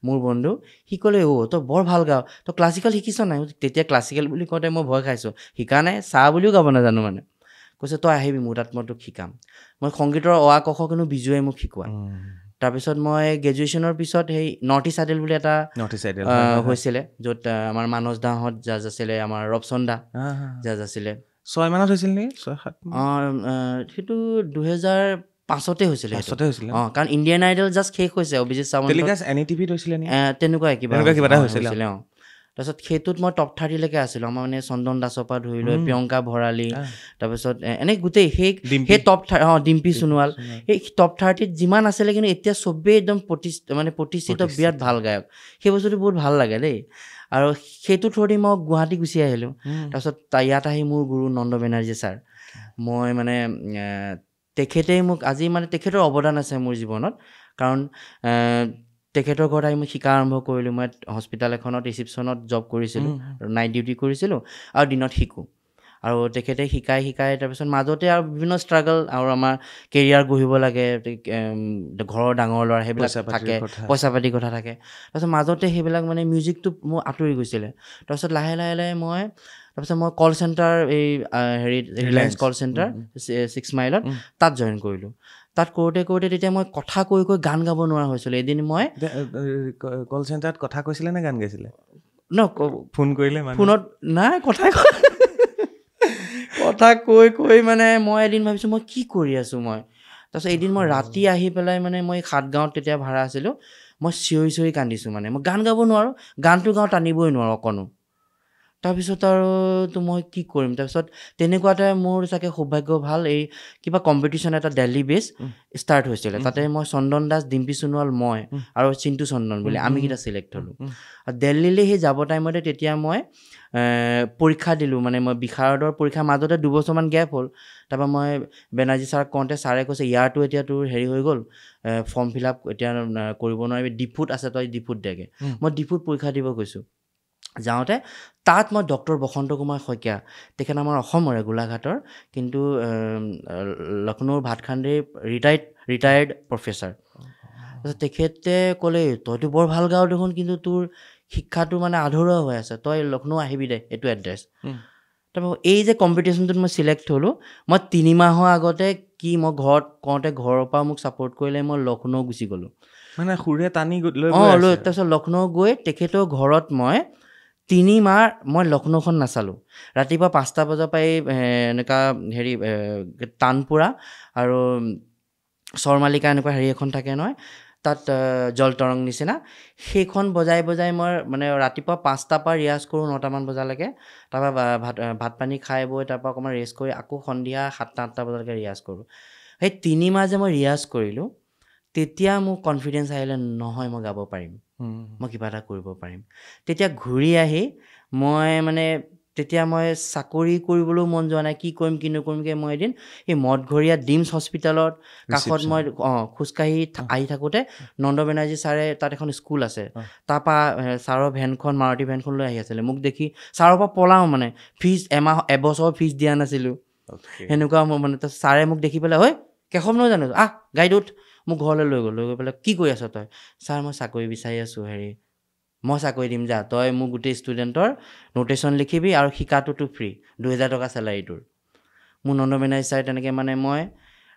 মোৰ বন্ধু সি ক'লে তই বৰ ভাল গাৱ তই ক্লাছিকেল শিকিছ নাই তেতিয়া ক্লাছিকেল বুলি কওঁতে মই ভয় খাইছোঁ শিকা নাই চাহ বুলিও গাব নাজানো মানে কৈছে তই আহিবি মোৰ তাত মই তোক শিকাম মই সংগীতৰ অ আ ক খ কিন্তু বিজুৱে মোক শিকোৱা তাৰপিছত মই গ্ৰেজুৱেশ্যনৰ পিছত সেই নৰ্থ ইষ্ট আইডল বুলি এটা হৈছিলে য'ত আমাৰ মানস দাহঁত জাজ আছিলে আমাৰ ৰবচন দা জাজ আছিলে 6 মানত হৈছিল নেকি 6-7 সেইটো 2005 হৈছিলে কাৰণ ইণ্ডিয়ান আইডল জাষ্ট শেষ হৈছে অভিজিত সাৱন্ত তেনেকুৱাই কিবা এটা হৈছিলে তাৰপিছত সেইটোত মই টপ 30লৈকে আছিলোঁ আমাৰ মানে চন্দন দাসৰ পৰা ধৰি লৈ প্ৰিয়ংকা ভৰালী তাৰপিছত এনে গোটেই সেই টপ ডিম্পী সোণোৱাল সেই টপ 30ত যিমান আছিলে কিন্তু এতিয়া চবেই একদম প্ৰতিষ্ঠিত বিৰাট ভাল গায়ক সেই বস্তুটো বহুত ভাল লাগে দেই আৰু সেইটো থ্ৰুদি মই গুৱাহাটী গুচি আহিলোঁ তাৰপিছত ইয়াত আহি মোৰ গুৰু নন্দ বেনাৰ্জী ছাৰ মই মানে তেখেতেই মোক আজি মানে তেখেতৰ অৱদান আছে মোৰ জীৱনত কাৰণ তেখেতৰ ঘৰত আহি মই শিকা আৰম্ভ কৰিলোঁ মই হস্পিটেল এখনত ৰিচিপশ্যনত জব কৰিছিলোঁ নাইট ডিউটি কৰিছিলোঁ আৰু দিনত শিকোঁ আৰু তেখেতে শিকাই তাৰপিছত মাজতে আৰু বিভিন্ন ষ্ট্ৰাগল আৰু আমাৰ কেৰিয়াৰ গঢ়িব লাগে ঘৰৰ ডাঙৰ ল'ৰা সেইবিলাক থাকে পইচা পাতিৰ কথা থাকে তাৰপিছত মাজতে সেইবিলাক মানে মিউজিকটো মোৰ আঁতৰি গৈছিলে তাৰপিছত লাহে মই কল চেণ্টাৰ এই ৰিলায়েন্স কল চেণ্টাৰ 6 মাইলত তাত জইন কৰিলোঁ তাত কৰোঁতে তেতিয়া মই কথা কৈ গান গাব নোৱাৰা হৈছিলোঁ এদিন মই কল চেণ্টাৰত কথা কৈছিলে নে গান গাইছিলে ফোন কৰিলে ফোনত নাই কথা কৈ মানে মই এদিন ভাবিছোঁ মই কি কৰি আছোঁ মই তাৰপিছত এদিন মই ৰাতি আহি পেলাই মানে মই 7 গাঁৱত তেতিয়া ভাড়া আছিলোঁ মই চিঞৰি কান্দিছোঁ মানে মই গান গাব নোৱাৰোঁ গানটো গাঁও টানিবই নোৱাৰোঁ অকণো তাৰপিছত আৰু মই কি কৰিম তাৰপিছত তেনেকুৱাতে মোৰ চাগে সৌভাগ্য ভাল এই কিবা কম্পিটিশ্যন এটা দিল্লী বেছ ষ্টাৰ্ট হৈছিলে তাতে মই চন্দন দাস ডিম্পী সোণোৱাল মই আৰু চিন্তু চন্দন বুলি আমিকেইটা চিলেক্ট হ'লোঁ আৰু দিল্লীলৈ সেই যাব টাইমতে তেতিয়া মই পৰীক্ষা দিলোঁ মানে মই বিশাৰদৰ পৰীক্ষাৰ মাজতে 2 বছৰমান গেপ হ'ল তাৰপৰা মই বেনাৰ্জী ছাৰক কওঁতে ছাৰে কৈছে ইয়াৰটো এতিয়া তোৰ হেৰি হৈ গ'ল ফৰ্ম ফিল আপ এতিয়া কৰিব নোৱাৰিবি ডিপুত আছে তই ডিপুত দেগে মই ডিপুত পৰীক্ষা দিব গৈছোঁ যাওঁতে তাত মই ডক্টৰ বসন্ত কুমাৰ শইকীয়া তেখেত আমাৰ অসমৰে গোলাঘাটৰ কিন্তু লক্ষ্ণৌৰ ভাতখাণ্ডেৰ ৰিটায়াৰ্ড প্ৰফেচাৰ তেখেতে ক'লে তইতো বৰ ভাল গাৱ দেখোন কিন্তু তোৰ শিক্ষাটো মানে আধৰুৱা হৈ আছে তই লক্ষ্ণৌ আহিবি দে এইটো এড্ৰেছ তাৰপৰা এই যে কম্পিটিশ্যনটোত মই চিলেক্ট হ'লোঁ, মই 3 মাহৰ আগতে মই ঘৰত কওঁতে ঘৰৰ পৰা মোক ছাপৰ্ট কৰিলে মই লক্ষ্ণৌ গুচি গ'লোঁ। মানে সুৰে টানি লৈ তাৰপিছত লক্ষ্ণৌ গৈ তেখেতৰ ঘৰত মই 3 মাহ মই লক্ষ্ণৌখন নাচালোঁ। ৰাতিপুৱা 5টা বজাৰ পৰাই এনেকুৱা হেৰি তানপুৰা আৰু শৰ্মালিকা এনেকুৱা হেৰি এখন থাকে নহয়, তাত জলতৰং নিচিনা, সেইখন বজাই মই মানে ৰাতিপুৱা 5টাৰ পৰা ৰিয়াজ কৰোঁ 9টামান বজালৈকে। তাৰপৰা ভাত পানী খাই বৈ তাৰপৰা অকণমান ৰেষ্ট কৰি আকৌ সন্ধিয়া 7টা-8টা বজালৈকে ৰিয়াজ কৰোঁ। সেই 3 মাহ যে মই ৰিয়াজ কৰিলোঁ, তেতিয়া মোৰ কনফিডেঞ্চ আহিলে, নহয় মই গাব পাৰিম, মই কিবা এটা কৰিব পাৰিম। তেতিয়া ঘূৰি আহি তেতিয়া মই চাকৰি কৰিবলৈও মন যোৱা নাই, কি কৰিম কি নকৰিমকৈ মই এদিন এই মঠঘৰীয়া ডিমছ হস্পিটেলত কাষত মই খোজকাঢ়ি আহি থাকোঁতে নন্দ বেনাৰ্জী ছাৰে তাত এখন স্কুল আছে, তাৰপৰা ছাৰৰ ভেনখন মাৰুতি ভেনখন লৈ আহি আছিলে। মোক দেখি ছাৰৰ পৰা পলাওঁ, মানে ফিজ এবছৰ ফিজ দিয়া নাছিলোঁ, সেনেকুৱা মোৰ মানে। ছাৰে মোক দেখি পেলাই, ঐ কেশৱ নহয় জানো, গাড়ীত উঠ, মোক ঘৰলৈ লৈ গৈ পেলাই, কি কৰি আছ তই? ছাৰ মই চাকৰি বিচাৰি আছোঁ, মই চাকৰি দিম যা, তই মোক গোটেই ষ্টুডেণ্টৰ নোটেশ্যন লিখিবি আৰু শিকাটোতো ফ্ৰী, 2000 টকা চেলাৰী তোৰ। মোৰ নন্দ বেনাৰ্জী ছাৰে তেনেকৈ মানে মই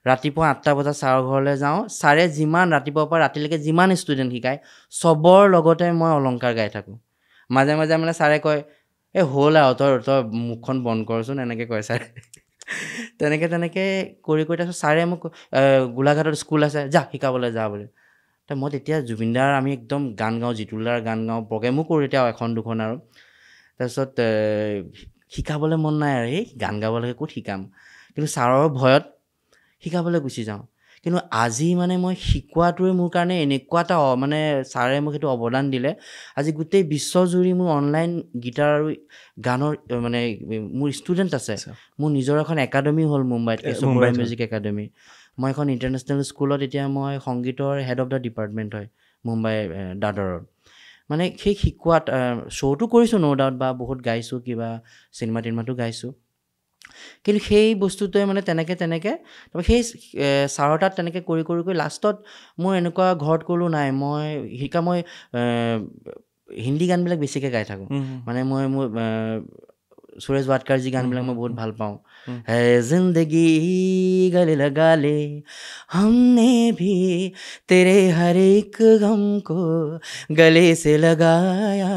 ৰাতিপুৱা 8টা বজাত ছাৰৰ ঘৰলৈ যাওঁ। ছাৰে যিমান ৰাতিপুৱাৰ পৰা ৰাতিলৈকে যিমান ষ্টুডেণ্ট শিকায় চবৰ লগতে মই অলংকাৰ গাই থাকোঁ। মাজে মাজে মানে ছাৰে কয়, হ'ল আৰু তই মুখখন বন্ধ কৰচোন, এনেকৈ কয় ছাৰে। তেনেকৈ কৰি তাৰপিছত ছাৰে মোক গোলাঘাটত স্কুল আছে, যা শিকাবলৈ যা বুলি। মই তেতিয়া জুবিনদাৰ আমি একদম গান গাওঁ, জিতুলদাৰ গান গাওঁ, প্ৰগ্ৰেমো কৰোঁ এতিয়া এখন দুখন আৰু। তাৰপিছত শিকাবলৈ মন নাই আৰু, গান গাবলৈ ক'ত শিকাম, কিন্তু ছাৰৰ ভয়ত শিকাবলৈ গুচি যাওঁ। কিন্তু আজি মানে মই শিকোৱাটোৱে মোৰ কাৰণে এনেকুৱা এটা মানে ছাৰে মোক সেইটো অৱদান দিলে। আজি গোটেই বিশ্বজুৰি মোৰ অনলাইন গীটাৰ আৰু গানৰ মানে মোৰ ষ্টুডেণ্ট আছে। মোৰ নিজৰ এখন একাডেমি হ'ল মুম্বাইত, কেশৱ বৰুৱা মিউজিক একাডেমি। মই এখন ইণ্টাৰনেশ্যনেল স্কুলত এতিয়া মই সংগীতৰ হেড অফ দ্য ডিপাৰ্টমেণ্ট হয় মুম্বাই দাদৰৰ। মানে সেই শিকোৱাত শ্ব'টো কৰিছোঁ ন' ডাউট, বা বহুত গাইছোঁ, কিবা চিনেমা টিনেমাটো গাইছোঁ, কিন্তু সেই বস্তুটোৱে মানে তেনেকৈ তাৰপৰা সেই ছাৰৰ তাত তেনেকৈ কৰি লাষ্টত মোৰ এনেকুৱা ঘৰত ক'লোঁ, নাই মই হিন্দী গানবিলাক বেছিকৈ গাই থাকোঁ। মানে মোৰ সুৰেশ ৱাডকাৰজী গানবিলাক মই বহুত ভাল পাওঁ। হে জিন্দগী গলে লগা লে हमने भी तेरे हर एक गम को गले से लगाया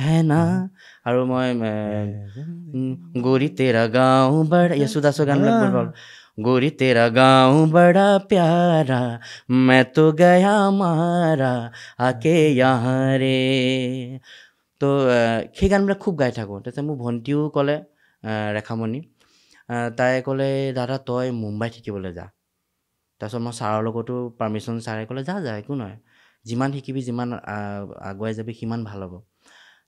है ना। আৰু মই গোৰী তেৰা গাঁও বড়া, য়েশুদাসৰ গানবিলাক বহুত ভাল। गोरी तेरा गाँव बड़ा प्यारा, मैं तो गया मारा आके यहाँ रे। তো সেই গানবিলাক খুব গাই থাকোঁ। তাৰপিছত মোৰ ভণ্টিও ক'লে, ৰেখামণি, তাই ক'লে, দাদা তই মুম্বাইত শিকিবলৈ যা। তাৰপিছত মই ছাৰৰ লগতো পাৰ্মিশ্যন, ছাৰে ক'লে যা একো নহয়, যিমান শিকিবি যিমান আগুৱাই যাবি সিমান ভাল হ'ব।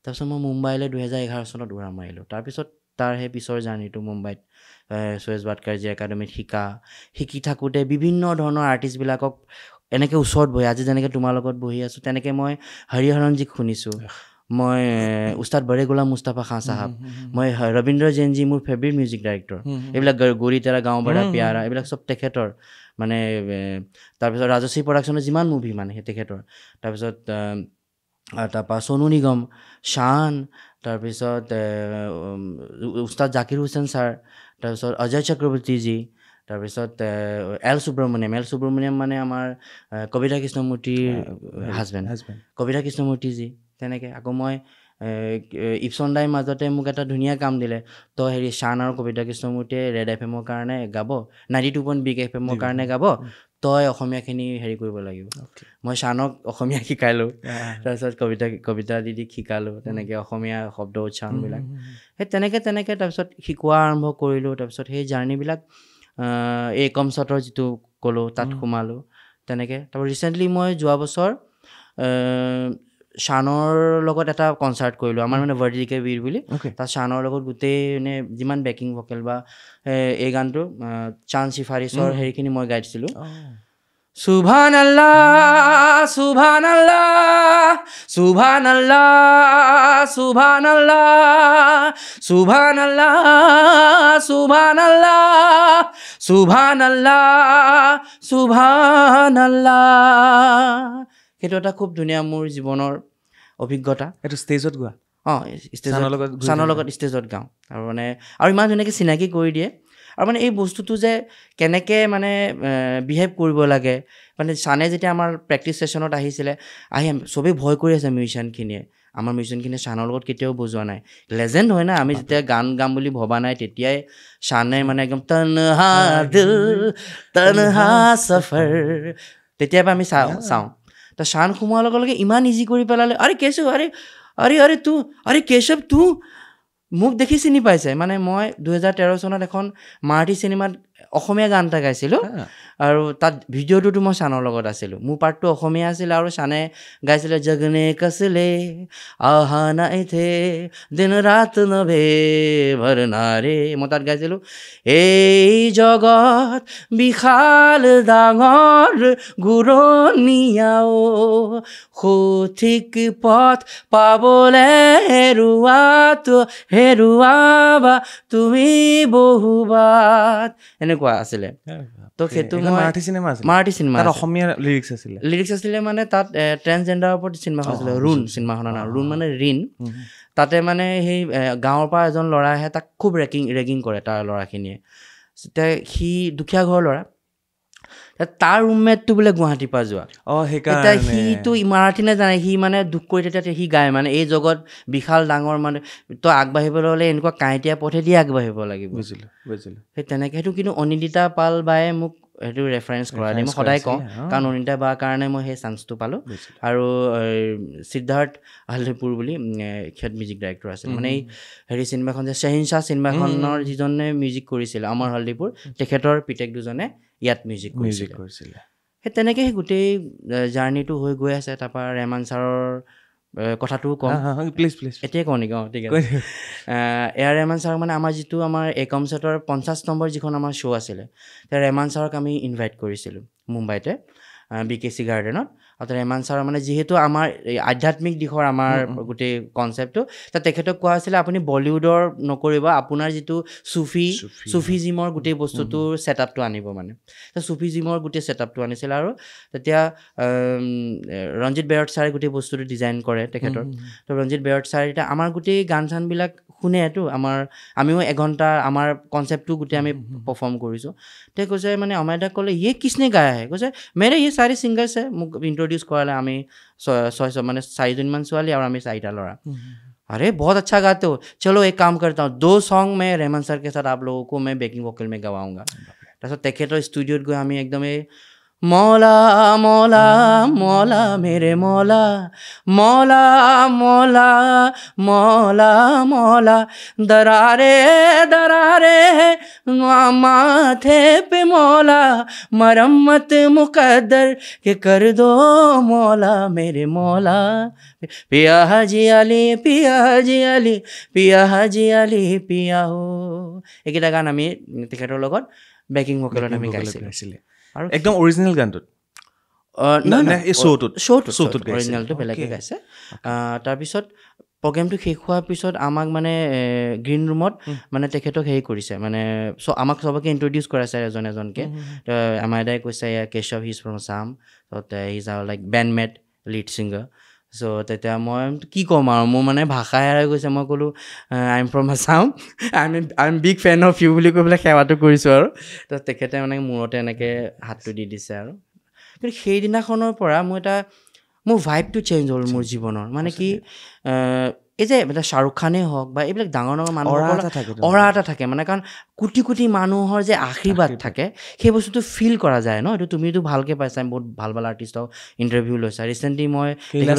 তাৰপিছত মই মুম্বাইলৈ 2011 চনত উৰা মাৰিলোঁ। তাৰপিছত সেই পিছৰ জাৰ্ণিটো মুম্বাইত সুৰেশ ৱাডকাৰজী একাডেমীত শিকি থাকোঁতে বিভিন্ন ধৰণৰ আৰ্টিষ্টবিলাকক এনেকৈ ওচৰত বহি, আজি যেনেকৈ তোমাৰ লগত বহি আছোঁ, তেনেকৈ মই হৰিহৰণজীক শুনিছোঁ, মই উস্তাদ বড়ে গোলাম মুস্তাফা খান চাহাব, মই ৰবীন্দ্ৰ জৈনজী মোৰ ফেভৰেট মিউজিক ডাইৰেক্টৰ। এইবিলাক গোৰী তেৰা গাঁও বড়া প্যাৰা, এইবিলাক চব তেখেতৰ। মানে তাৰপিছত ৰাজশ্ৰী প্ৰডাকশ্যনৰ যিমান মুভি মানে সেই তেখেতৰ। তাৰপৰা ছনু নিগম, শ্বান, তাৰপিছত উস্তাদ জাকিৰ হুছেইন ছাৰ, তাৰপিছত অজয় চক্ৰৱৰ্তীজী, তাৰপিছত এল সুব্ৰমণিয়াম মানে আমাৰ কবিতা কৃষ্ণমূৰ্তিৰ হাজবেণ্ড, কবিতা কৃষ্ণমূৰ্তিজী। তেনেকৈ আকৌ মই ইপছন দাইৰ মাজতে মোক এটা ধুনীয়া কাম দিলে, তো শ্বান আৰু কবিতা কৃষ্ণমূৰ্তিয়ে ৰেড FM কাৰণে গাব, 92.1 বিগ FM কাৰণে গাব, তই অসমীয়াখিনি কৰিব লাগিব। মই শ্বানক অসমীয়া শিকালোঁ, তাৰপিছত কবিতা দিদিক শিকালোঁ, তেনেকৈ অসমীয়া শব্দ উচ্চাৰণবিলাক। সেই তেনেকৈ তাৰপিছত শিকোৱা আৰম্ভ কৰিলোঁ। তাৰপিছত সেই জাৰ্ণিবিলাক এই কমচাৰ্টৰ যিটো ক'লোঁ তাত সোমালোঁ তেনেকৈ। তাৰপৰা ৰিচেণ্টলি মই যোৱা বছৰ শ্বানৰ লগত এটা কনচাৰ্ট কৰিলোঁ, আমাৰ মানে ভাৰ্টিকে বীৰ বুলি। তাত শ্বানৰ লগত গোটেই মানে যিমান বেকিং ভকেল বা এই গানটো চান্দ চিফাৰিছৰ হেৰিখিনি মই গাই দিছিলোঁ। সুবহান আল্লাহ সুবহান আল্লাহ সুবহান আল্লাহ সুবহান আল্লাহ সুবহান আল্লাহ সুবহান আল্লাহ সুবহান আল্লাহ সুবহান আল্লাহ। সেইটো এটা খুব ধুনীয়া মোৰ জীৱনৰ অভিজ্ঞতা। এইটো ষ্টেজত গোৱা? চানৰ লগত ষ্টেজত গাওঁ আৰু মানে আৰু ইমান ধুনীয়াকৈ চিনাকি কৰি দিয়ে আৰু মানে এই বস্তুটো যে কেনেকৈ মানে বিহেভ কৰিব লাগে মানে চানে যেতিয়া আমাৰ প্ৰেক্টিচ ছেশ্যনত আহিছিলে চবেই ভয় কৰি আছে মিউজিচিয়ানখিনিয়ে আমাৰ মিউজিচিয়ানখিনিয়ে চানৰ লগত কেতিয়াও বজোৱা নাই লেজেণ্ড হয় না আমি যেতিয়া গান গাম বুলি ভবা নাই তেতিয়াই চানে মানে একদম তনহা দিল তনহা সফৰ তেতিয়াৰ পৰা আমি চাওঁ তো চান সোমোৱাৰ লগে লগে ইমান ইজি কৰি পেলালে আৰে কেশৱ আৰে কেশৱ তো মোক দেখি চিনি পাইছে মানে মই 2013 চনত এখন মাৰাঠী চিনেমাত অসমীয়া গান এটা গাইছিলোঁ আৰু তাত ভিডিঅ'টোতো মই চানৰ লগত আছিলোঁ মোৰ পাৰ্টটো অসমীয়া আছিলে আৰু চানে গাইছিলে জগনে কচলে আহা নাই থে দিন ৰাত নভে ভৰনাৰে মই তাত গাইছিলোঁ এই জগত বিশাল ডাঙৰ ঘূৰণীয়াও সঠিক পথ পাবলে হেৰুৱাবা তুমি বহুবাত এনেকুৱা আছিলে তো সেইটো মাৰাঠী চিনেমা অসমীয়া লিৰিক্স আছিলে মানে তাত ট্ৰেন্সজেণ্ডাৰৰ ওপৰত চিনেমাখন আছিলে ৰুণ চিনেমাখনৰ নাম ৰুণ মানে ঋণ তাতে মানে সেই গাঁৱৰ পৰা এজন ল'ৰা আহে তাক খুব ৰেগিং কৰে তাৰ ল'ৰাখিনিয়ে সি দুখীয়া ঘৰৰ ল'ৰা তাৰ ৰুমমেটটো বোলে গুৱাহাটীৰ পৰা যোৱা তেতিয়া সিটো মাৰাঠী নাজানে সি মানে দুখ কৰি তেতিয়া সি গায় মানে এই জগত বিশাল ডাঙৰ মানে তই আগবাঢ়িবলৈ হ'লে এনেকুৱা কাঁইটীয়া পথেদি আগবাঢ়িব লাগিব সেই তেনেকৈ সেইটো কিন্তু অনিন্দিতা পাল বায়ে মোক সেইটো ৰেফাৰেঞ্চ কৰা দেই মই সদায় কওঁ কাৰণ অনিন্দিতা বাৰ কাৰণে মই সেই চান্সটো পালোঁ আৰু সিদ্ধাৰ্থ হালদিপুৰ বুলি এখেত মিউজিক ডাইৰেক্টৰ আছিল মানে এই হেৰি চিনেমাখন যে শ্বেহিনশ্বাহ চিনেমাখনৰ যিজনে মিউজিক কৰিছিল অমৰ হালদিপুৰ তেখেতৰ পিতেক দুজনে ইয়াত মিউজিক কৰিছিলে সেই তেনেকৈ সেই গোটেই জাৰ্ণিটো হৈ গৈ আছে তাৰপৰা ৰেহমান ছাৰৰ কথাটোও কওঁ প্লিজ এতিয়াই কওঁ নেকি ঠিক আছে এ আৰ ৰেহমান ছাৰক মানে আমাৰ যিটো আমাৰ একম ছেটৰ 50 নম্বৰ যিখন আমাৰ শ্ব' আছিলে তেতিয়া ৰেহমান ছাৰক আমি ইনভাইট কৰিছিলোঁ মুম্বাইতে BKC গাৰ্ডেনত আৰু ৰেহমান ছাৰৰ মানে যিহেতু আমাৰ আধ্যাত্মিক দিশৰ আমাৰ গোটেই কনচেপ্টটো তাত তেখেতক কোৱা হৈছিলে আপুনি বলিউডৰ নকৰিব আপোনাৰ যিটো চুফিজিমৰ গোটেই বস্তুটোৰ ছেটআপটো আনিব মানে চুফিজিমৰ গোটেই ছেটআপটো আনিছিল আৰু তেতিয়া ৰঞ্জিত বেয়ৰ্ট ছাৰে গোটেই বস্তুটো ডিজাইন কৰে তেখেতৰ তো ৰঞ্জিত বেয়ৰ্ট ছাৰে এতিয়া আমাৰ গোটেই গান চানবিলাক শুনেতো আমিও এঘণ্টা আমাৰ কনচেপ্টটো গোটেই আমি পাৰফৰ্ম কৰিছোঁ তে কৈছে মানে অমাইদাক ক'লে ইয়ে কিসনে গায়া হে কৈছে মেৰে ইয়ে চাৰি ছিংগাৰ্ছ হে মোক ইন্ট্ৰডিউচ কৰালে আমি মানে 4জনমান ছোৱালী আৰু আমি 4টা ল'ৰা अरे बहुत अच्छा गाते हो चलो एक काम करता हूँ 2 सॉन्ग मैं रहमान सर के साथ आप लोगों को मैं बैकिंग वोकल में गवाऊंगा তাৰপিছত তেখেতৰ ষ্টুডিঅ'ত গৈ আমি একদম এই মৌলা মৌলা মৌলা মেৰে মৌলা মৌলা মৌলা মৌলা মৌলা দরারে দরারে माथे पे मौला मरम्मत मुकद्दर के कर दो मौला मेरे मौला पिया हाजी अली पिया हाजी अली पिया हाजी अली पिया हो এইকেইটা গান আমি তেখেতৰ লগত বেকিং ভোকেলত আমি গাইছিলোঁ আৰু একদম অৰিজিনেল গানটোত শ্ব'টোত অৰিজিনেলটো বেলেগে গাইছে তাৰপিছত প্ৰগ্ৰেমটো শেষ হোৱাৰ পিছত আমাক মানে গ্ৰীণ ৰুমত মানে তেখেতক হেৰি কৰিছে মানে আমাক চবকে ইণ্ট্ৰডিউচ কৰাইছে এজন এজনকৈ আমাৰ দাই কৈছে Keshav he's from Assam he's are like bandmate lead singer so' তেতিয়া মই কি ক'ম আৰু মোৰ মানে ভাষা হেৰাই গৈছে মই ক'লোঁ I am from Assam I am big fan of you বুলি কৈ পেলাই সেৱাটো কৰিছোঁ আৰু তো তেখেতে মানে মূৰতে এনেকৈ হাতটো দি দিছে আৰু কিন্তু সেইদিনাখনৰ পৰা মোৰ ভাইবটো চেঞ্জ হ'ল মোৰ জীৱনৰ মানে কি এই যে এটা শ্বাহৰুখ খানেই হওক বা এইবিলাক ডাঙৰ ডাঙৰ মানুহৰ অৰা এটা থাকে মানে কাৰণ কোটি কোটি মানুহৰ যে আশীৰ্বাদ থাকে সেই বস্তুটো ফিল কৰা যায় ন এইটো তুমিতো ভালকৈ পাইছা বহুত ভাল ভাল আৰ্টিষ্টক ইণ্টাৰভিউ লৈছা ৰিচেণ্টলি মই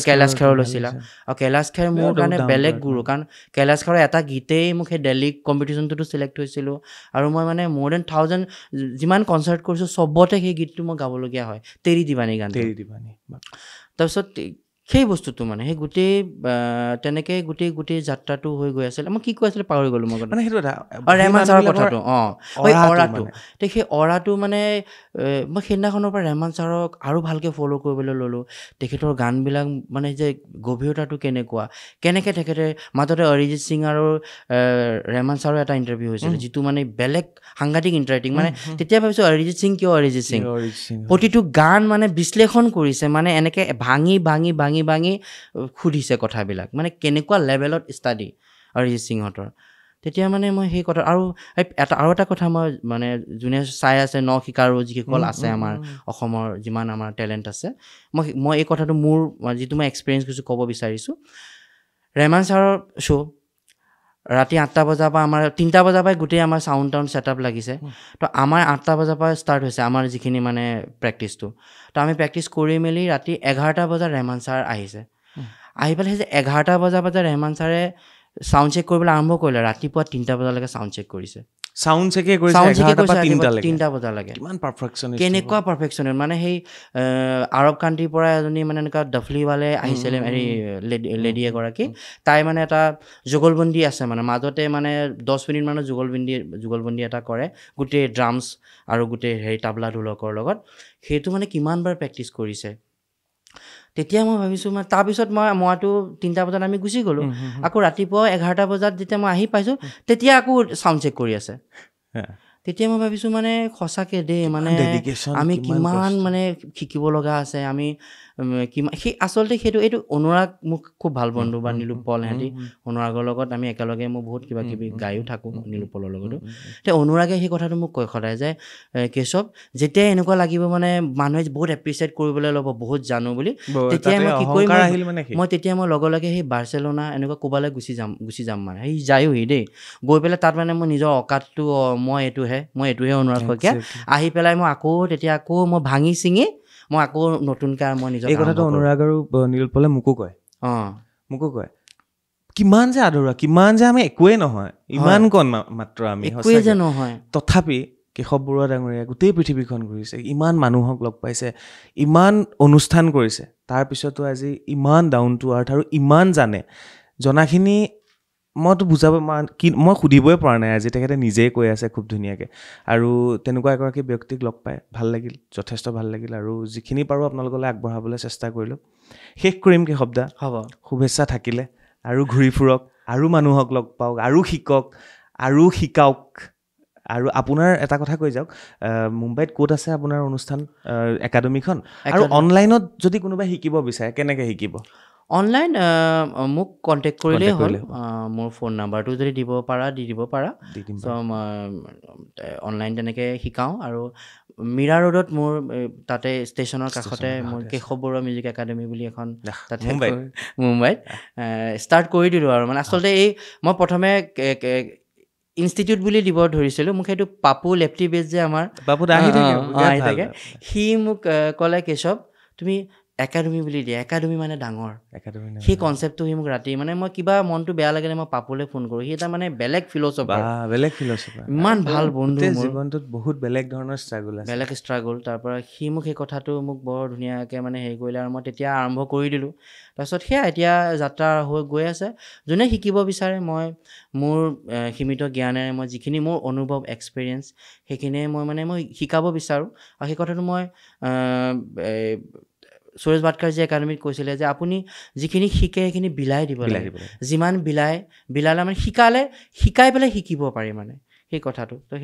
কৈলাশ খেৰৰ লৈছিলা আৰু কৈলাশ খেৰ মোৰ কাৰণে বেলেগ গুৰু কাৰণ কৈলাশ খেৰৰ এটা গীতেই মোক সেই দিল্লী কম্পিটিশ্যনটোতো চিলেক্ট হৈছিলোঁ আৰু মই মানে মোৰ দেন 1000 যিমান কনচাৰ্ট কৰিছোঁ চবতে সেই গীতটো মই গাবলগীয়া হয় তেৰি দিৱানী গান তাৰপিছত সেই বস্তুটো মানে সেই গোটেই তেনেকৈ গোটেই যাত্ৰাটো হৈ গৈ আছিল মই কি কৈ আছিলে পাহৰি গ'লোঁ মই মানে সেইটো ৰেহমান ছাৰৰ কথাটো অৰাটো তো সেই অৰাটো মানে মই সেইদিনাখনৰ পৰা ৰেহমান ছাৰক আৰু ভালকৈ ফ'ল' কৰিবলৈ ল'লোঁ তেখেতৰ গানবিলাক মানে যে গভীৰতাটো কেনেকৈ তেখেতে মাজতে অৰিজিত সিং আৰু ৰেহমান ছাৰৰ এটা ইণ্টাৰভিউ হৈছিলে যিটো মানে বেলেগ সাংঘাতিক ইণ্টাৰেক্টিং মানে তেতিয়া ভাবিছোঁ অৰিজিত সিং কিয় অৰিজিত সিং প্ৰতিটো গান মানে বিশ্লেষণ কৰিছে মানে এনেকৈ ভাঙি ভাঙি ভাঙি ভাঙি সুধিছে কথাবিলাক মানে কেনেকুৱা লেভেলত ষ্টাডি অৰিজিত সিংহঁতৰ তেতিয়া মানে মই সেই কথা আৰু এটা কথা মই মানে যোনে চাই আছে ন শিকাৰু যিসকল আছে আমাৰ অসমৰ যিমান আমাৰ টেলেণ্ট আছে মই এই কথাটো মোৰ যিটো মই এক্সপিৰিয়েঞ্চ কৰিছোঁ ক'ব বিচাৰিছোঁ ৰেহমান ছাৰৰ শ্ব' ৰাতি 8টা বজাৰ পৰা আমাৰ 3টা বজাৰ পৰাই গোটেই আমাৰ চাউণ্ড টাউন ছেটআপ লাগিছে তো আমাৰ 8টা বজাৰ পৰা ষ্টাৰ্ট হৈছে আমাৰ যিখিনি মানে প্ৰেক্টিছটো তো আমি প্ৰেক্টিছ কৰি মেলি ৰাতি 11টা বজাত ৰেহমান ছাৰ আহিছে আহি পেলাই সেই যে 11টা বজাৰ ৰেহমান ছাৰে সাউণ্ড চেক কৰিবলৈ আৰম্ভ কৰিলে ৰাতিপুৱা 3টা বজালৈকে সাউণ্ড চেক কৰিছে সাউণ্ড চেকে কৰিছে 3টা বজালৈকে কিমান পাৰফেকশ্যনিষ্ট কেনেকুৱা পাৰফেকশ্যন মানে সেই আৰৱ কাণ্ট্ৰিৰ পৰা এজনী মানে এনেকুৱা ডফলিৱালে আহিছিলে হেৰি লেডি এগৰাকী তাই মানে এটা যুগলবন্দী আছে মানে মাজতে মানে 10 মিনিট মানৰ যুগলবন্দী এটা কৰে গোটেই ড্ৰামছ আৰু গোটেই হেৰি তাবলা ঢোলকৰ লগত সেইটো মানে কিমানবাৰ প্ৰেক্টিছ কৰিছে তেতিয়া মই ভাবিছোঁ মানে তাৰপিছত মইতো 3টা বজাত আমি গুচি গ'লোঁ আকৌ ৰাতিপুৱা 11টা বজাত যেতিয়া মই আহি পাইছোঁ তেতিয়া আকৌ চাউণ্ড চেক কৰি আছে তেতিয়া মই ভাবিছোঁ মানে সঁচাকৈ দেই মানে আমি কিমান মানে শিকিব লগা আছে আমি কিমান সেই আচলতে এইটো অনুৰাগ মোক খুব ভাল বন্ধু বা নীলোৎপল সিহঁতি অনুৰাগৰ লগত আমি একেলগে মই বহুত কিবা কিবি গায়ো থাকোঁ নীলোৎপলৰ লগতো এতিয়া অনুৰাগে সেই কথাটো মোক কয় সদায় যে কেশৱ যেতিয়াই এনেকুৱা লাগিব মানে মানুহে বহুত এপ্ৰিচিয়েট কৰিবলৈ ল'ব বহুত জানো বুলি তেতিয়াই মই কি কৰিম তেতিয়া মই লগে লগে সেই বাৰ্চেলোনা এনেকুৱা ক'ৰবালৈ গুচি যাম মানে সেই যায়ো দেই গৈ পেলাই তাত মানে মই নিজৰ অকাতটো মই এইটোহে অনুৰাগ শইকীয়া আহি পেলাই মই আকৌ মই ভাঙি চিঙি মই আকৌ নতুনকৈ মই নিজৰ এই কথাটো অনুৰাগ আৰু নীলোৎপলে মোকো কয় কিমান যে আদৰুৱা কিমান যে আমি একোৱেই নহয় ইমান কণ মাত্ৰ আমি একোৱেই যে নহয় তথাপি কেশৱ বৰুৱা ডাঙৰীয়া গোটেই পৃথিৱীখন ঘূৰিছে ইমান মানুহক লগ পাইছে ইমান অনুষ্ঠান কৰিছে তাৰপিছতো আজি ইমান ডাউন টু আৰ্থ আৰু ইমান জনাখিনি মইতো বুজাব মই সুধিবই পৰা নাই আজি তেখেতে নিজেই কৈ আছে খুব ধুনীয়াকৈ আৰু তেনেকুৱা এগৰাকী ব্যক্তিক লগ পাই ভাল লাগিল যথেষ্ট ভাল লাগিল আৰু যিখিনি পাৰোঁ আপোনালোকলৈ আগবঢ়াবলৈ চেষ্টা কৰিলোঁ শেষ কৰিম কেশৱদা হ'ব শুভেচ্ছা থাকিলে আৰু ঘূৰি ফুৰক আৰু মানুহক লগ পাওক আৰু শিকক আৰু শিকাওক আৰু আপোনাৰ এটা কথা কৈ যাওক মুম্বাইত ক'ত আছে আপোনাৰ অনুষ্ঠান একাডেমীখন আৰু অনলাইনত যদি কোনোবাই শিকিব বিচাৰে কেনেকৈ শিকিব অনলাইন মোক কণ্টেক্ট কৰিলেই হ'ল মোৰ ফোন নাম্বাৰটো যদি দিব পাৰা দি দিব পাৰা চ' অনলাইন তেনেকৈ শিকাওঁ আৰু মীৰা ৰোডত মোৰ তাতে ষ্টেচনৰ কাষতে মোৰ কেশৱ বৰুৱা মিউজিক একাডেমী বুলি এখন তাতে মুম্বাইত ষ্টাৰ্ট কৰি দিলোঁ আৰু মানে আচলতে মই প্ৰথমে ইনষ্টিটিউট বুলি দিব ধৰিছিলোঁ মোক সেইটো পাপু লেফটি বেজ যে আমাৰ আহি থাকে সি মোক ক'লে কেশৱ তুমি একাডেমি বুলি দিয়ে একাডেমি মানে ডাঙৰ সেই কনচেপ্টটো সি মোক ৰাতি মানে মই কিবা মনটো বেয়া লাগিলে মই পাপুলৈ ফোন কৰোঁ সি এটা মানে বেলেগ ফিলচফাৰ ইমান ভাল বন্ধু জীৱনটোত বহুত বেলেগ ধৰণৰ ষ্ট্ৰাগল তাৰপৰা সি মোক সেই কথাটো মোক বৰ ধুনীয়াকৈ মানে হেৰি কৰিলে আৰু মই তেতিয়া আৰম্ভ কৰি দিলোঁ তাৰপিছত সেয়া এতিয়া যাত্ৰা হৈ গৈ আছে যোনে শিকিব বিচাৰে মই মোৰ সীমিত জ্ঞানেৰে মই যিখিনি মোৰ অনুভৱ এক্সপিৰিয়েঞ্চ সেইখিনিয়ে মই শিকাব বিচাৰোঁ আৰু সেই কথাটো মই সুৰেশ ভাটকাৰজী একাডেমীত কৈছিলে যে আপুনি যিখিনি শিকে সেইখিনি বিলাই দিব লাগে যিমান বিলালে মানে শিকাই পেলাই শিকিব পাৰি মানে সেই কথাটো তো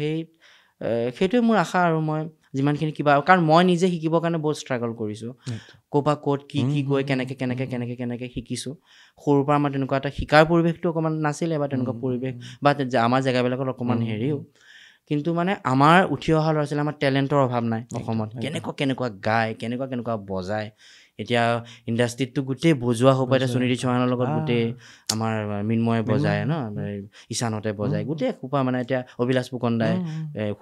সেইটোৱে মোৰ আশা আৰু মই যিমানখিনি কিবা কাৰণ মই নিজে শিকিবৰ কাৰণে বহুত ষ্ট্ৰাগল কৰিছোঁ ক'ত কি গৈ কেনেকৈ শিকিছোঁ সৰুৰ পৰা আমাৰ তেনেকুৱা এটা শিকাৰ পৰিৱেশটো অকণমান নাছিলে বা তেনেকুৱা পৰিৱেশ বা আমাৰ জেগাবিলাকত অকণমান হেৰিও কিন্তু মানে আমাৰ উঠি অহা ল'ৰা ছোৱালী আমাৰ টেলেণ্টৰ অভাৱ নাই অসমত কেনেকুৱা গায় কেনেকুৱা বজায় এতিয়া ইণ্ডাষ্ট্ৰিতটো গোটেই বজোৱা হ'ব এতিয়া সুনিধি চৌহানৰ লগত গোটেই আমাৰ মৃন্ময়ে বজায় ন ঈশানহঁতে বজায় গোটেই সোপা মানে এতিয়া অভিলাষ ফুকনদাই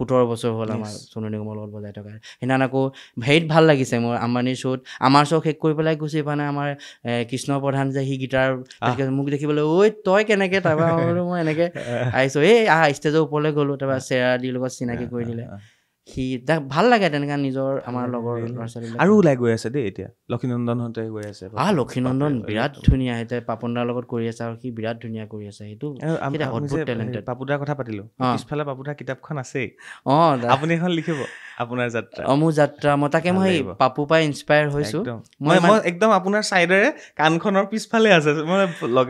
17 বছৰ হ'ল আমাৰ সোণু নিগমৰ লগত বজাই থকা সেইদিনাখন আকৌ হেৰিত ভাল লাগিছে মোৰ আম্বানীৰ শ্ব'ত আমাৰ শ্ব' শেষ কৰি পেলাই গুচি মানে আমাৰ কৃষ্ণ প্ৰধান যে সি গীটাৰ মোক দেখিবলৈ ঐ তই কেনেকৈ তাৰপৰা মই এনেকৈ আহিছোঁ ষ্টেজৰ ওপৰলৈ গ'লোঁ তাৰপৰা চেৰাদিৰ লগত চিনাকি কৰি দিলে সি ভাল লাগে তেনেকা নিজৰ আমাৰ লগৰ ল'ৰা ছোৱালী আৰু ওলাই গৈ আছে দেই এতিয়া লক্ষীনন্দনহঁতে গৈ আছে লক্ষীনন্দন বিৰাট ধুনীয়া এতিয়া পাপনদাৰ লগত কৰি আছে আৰু সি বিৰাট ধুনীয়া কৰি আছে সেইটো অদ্ভুত টেলেণ্টেড পাপুদাৰ কথা পাতিলোঁ পিছফালে পাপুদাৰ কিতাপখন আছেই আপুনি এখন লিখিব আপোনাৰ যাত্ৰা মোৰ যাত্ৰা মই তাকে মই পাপু পাই ইনস্পায়াৰ হৈছোঁ মই একদম আপোনাৰ চাইডেৰে কাণখনৰ পিছফালে আছে মই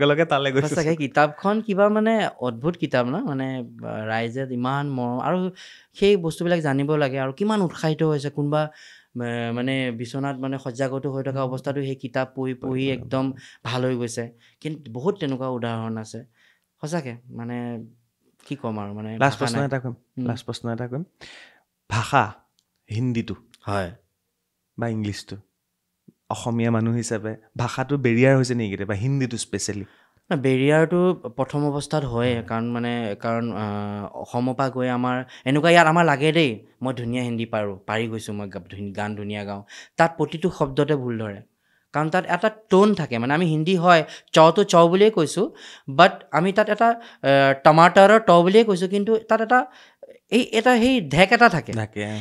লগে তালৈ গৈছোঁ চাগে কিতাপখন কিবা মানে অদ্ভুত কিতাপ ন মানে ৰাইজে ইমান মৰম আৰু সেই বস্তুবিলাক জানিব লাগে আৰু কিমান উৎসাহিত হৈছে কোনোবা মানে বিচনাত মানে শয্যাগত হৈ থকা অৱস্থাটো সেই কিতাপ পঢ়ি পঢ়ি একদম ভাল হৈ গৈছে। কিন্তু বহুত তেনেকুৱা উদাহৰণ আছে সঁচাকৈ, মানে কি ক'ম আৰু, মানে লাষ্ট প্ৰশ্ন এটা কৰিম, ভাষা হিন্দীটো হয় বা ইংলিছটো অসমীয়া মানুহ হিচাপে ভাষাটো বেৰিয়াৰ হৈছে নেকি কেতিয়াবা, হিন্দীটো স্পেচিয়েলি? বেৰিয়াৰটো প্ৰথম অৱস্থাত হয়ে, কাৰণ অসমৰ পৰা গৈ আমাৰ এনেকুৱা ইয়াত আমাৰ লাগে দেই মই ধুনীয়া হিন্দী পাৰি গৈছোঁ, মই গান ধুনীয়া গাওঁ, তাত প্ৰতিটো শব্দতে ভুল ধৰে, কাৰণ তাত এটা টোন থাকে, মানে আমি হিন্দী হয় চটো চ বুলিয়ে কৈছোঁ, বাট আমি তাত এটা টমাটাৰৰ ট বুলিয়ে কৈছোঁ, কিন্তু তাত সেই ঢেক এটা থাকে,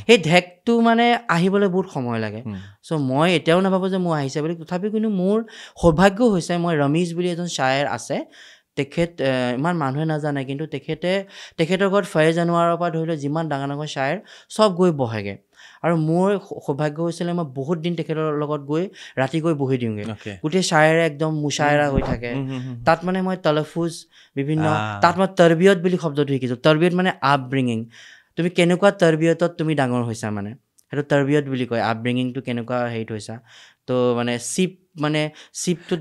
সেই ঢেকটো মানে আহিবলৈ বহুত সময় লাগে। চ' মই এতিয়াও নাভাবোঁ যে মোৰ আহিছে বুলি, তথাপিও কিন্তু মোৰ সৌভাগ্য হৈছে, মই ৰমেশ বুলি এজন শ্বায়াৰ আছে, তেখেত ইমান মানুহে নাজানে, কিন্তু তেখেতৰ ঘৰত ফয়েজ আনোৱাৰৰ পৰা ধৰি লওক যিমান ডাঙৰ ডাঙৰ শ্বায়াৰ চব গৈ বহেগৈ, আৰু মোৰ সৌভাগ্য হৈছিলে মই বহুত দিন তেখেতৰ লগত গৈ ৰাতি গৈ বহি দিওঁগৈ, গোটেই শ্বায়াৰে একদম মুশ্বায়ৰা হৈ থাকে, তাত মানে মই তলফুজ বিভিন্ন, তাত মই তৰবিয়ত বুলি শব্দটো শিকিছোঁ। তৰবিয়ত মানে আপব্ৰিঙিং, তুমি কেনেকুৱা তৰবিয়তত তুমি ডাঙৰ হৈছা, মানে সেইটো তৰবিয়ত বুলি কয়, আপব্ৰিঙিংটো কেনেকুৱা হেৰিত হৈছা। তো মানে চিপটোত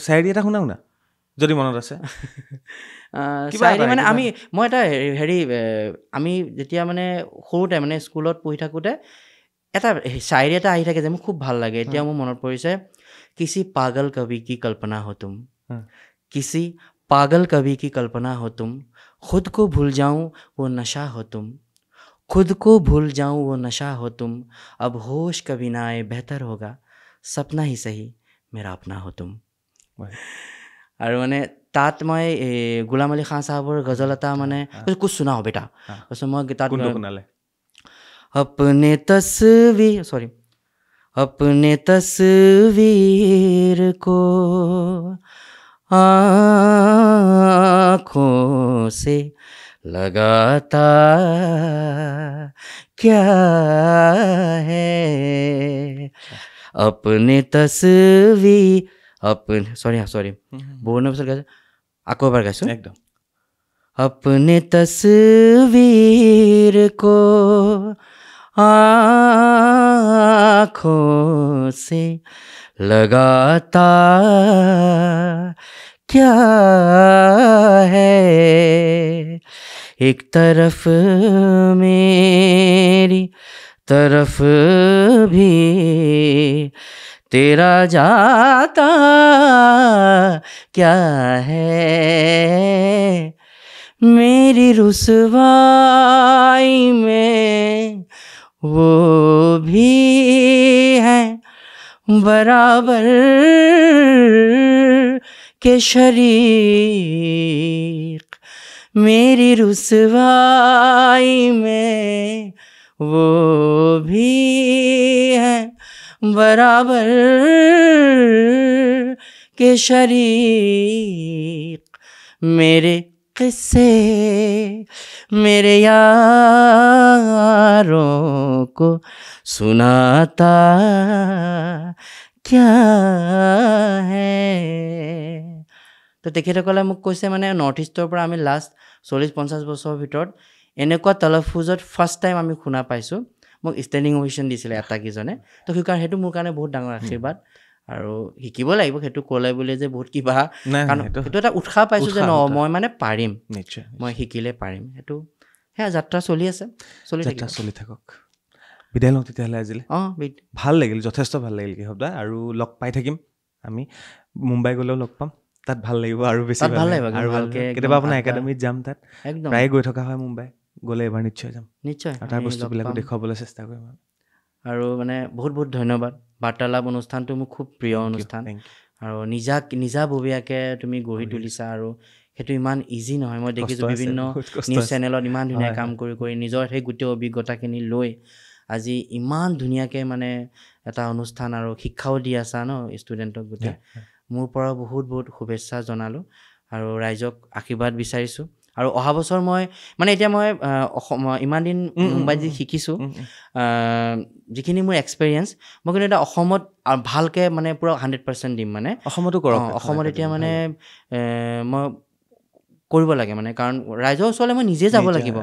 চাইৰি এটা শুনা যদি মনত আছে। চাইৰি মানে মই এটা আমি যেতিয়া মানে সৰুতে মানে স্কুলত পঢ়ি থাকোঁতে এটা চাইৰি এটা আহি থাকে যে মোৰ খুব ভাল লাগে, এতিয়া মোৰ মনত পৰিছে, কিছি পাগল কবি কি কল্পনা हो तुम, किसी पागल कवि की कल्पना हो तुम, खुद को भूल जाऊं वो नशा हो तुम, खुद को भूल जाऊं वो नशा हो तुम, अब होश कभी ना आए बेहतर होगा, सपना ही सही मेरा अपना हो तुम। আৰু মানে তাত মই গোলাম আলী খান চাহাবৰ গজল এটা মানে কুছ শুনা हो बेटा, তাৰপিছত মই তাত अपने तस्वीर को आँखों से लगाता क्या है, अपने तस्वीर বহু বছৰ গাইছোঁ, আকৌ এবাৰ গাইছোঁ একদম। अपने तस्वीर को आँखों से लगाता क्या है, एक तरफ मेरी तरफ भी तेरा जाता क्या है, मेरी रुसवाई में वो भी है बराबर के शरीक, मेरी रुसवाई में वो भी है बराबर के शरीक, मेरे किस्से मेरे यारों को सुनाता क्या है। তো তেখেতসকলে মোক কৈছে মানে নৰ্থ ইষ্টৰ পৰা আমি লাষ্ট 40-50 বছৰৰ ভিতৰত এনেকুৱা তলফুজত ফাৰ্ষ্ট টাইম আমি শুনা পাইছোঁ, মোক ষ্টেণ্ডিং অভিশ্যন দিছিলে আটাইকেইজনে, তো সেইকাৰণে সেইটো মোৰ কাৰণে বহুত ডাঙৰ আশীৰ্বাদ, আৰু শিকিব লাগিব সেইটো ক'লে বুলি যে বহুত কিবা, কাৰণ সেইটো এটা উৎসাহ পাইছোঁ যে মই মানে পাৰিম, নিশ্চয় মই শিকিলে পাৰিম, সেইটো সেয়া যাত্ৰা চলি আছে, চলি থাকক। বিদায় লওঁ তেতিয়াহ'লে আজিলৈ। ভাল লাগিল, যথেষ্ট ভাল লাগিল কেশৱ দা, আৰু লগ পাই থাকিম আমি, মুম্বাই গ'লেও লগ পাম, তাত ভাল লাগিব আৰু বেছি ভাল লাগিব, আৰু ভালকৈ কেতিয়াবা আপোনাৰ একাডেমীত যাম, তাত প্ৰায় গৈ থকা হয় মুম্বাই, গ'লে এবাৰ নিশ্চয় যাম, নিশ্চয় তাৰ বস্তুবিলাকো দেখুৱাবলৈ চেষ্টা কৰিম। আৰু মানে বহুত বহুত ধন্যবাদ, বাৰ্তালাপ অনুষ্ঠানটো মোৰ খুব প্ৰিয় অনুষ্ঠান, আৰু নিজাববীয়াকৈ তুমি গঢ়ি তুলিছা, আৰু সেইটো ইমান ইজি নহয়, মই দেখিছোঁ বিভিন্ন নিউজ চেনেলত ইমান ধুনীয়া কাম কৰি নিজৰ সেই গোটেই অভিজ্ঞতাখিনি লৈ আজি ইমান ধুনীয়াকৈ মানে এটা অনুষ্ঠান আৰু শিক্ষাও দি আছা ন ষ্টুডেণ্টক, গোটেই মোৰ পৰা বহুত বহুত শুভেচ্ছা জনালোঁ, আৰু ৰাইজক আশীৰ্বাদ বিচাৰিছোঁ, আৰু অহা বছৰ মই মানে এতিয়া মই ইমান দিন মুম্বাইত যি শিকিছোঁ, যিখিনি মোৰ এক্সপেৰিয়েঞ্চ, মই কিন্তু এটা অসমত ভালকৈ মানে পূৰা 100% দিম, মানে অসমতো কৰক, অসমত এতিয়া মানে মই কৰিব লাগে মানে, কাৰণ ৰাইজৰ ওচৰলৈ মই নিজে যাব লাগিব,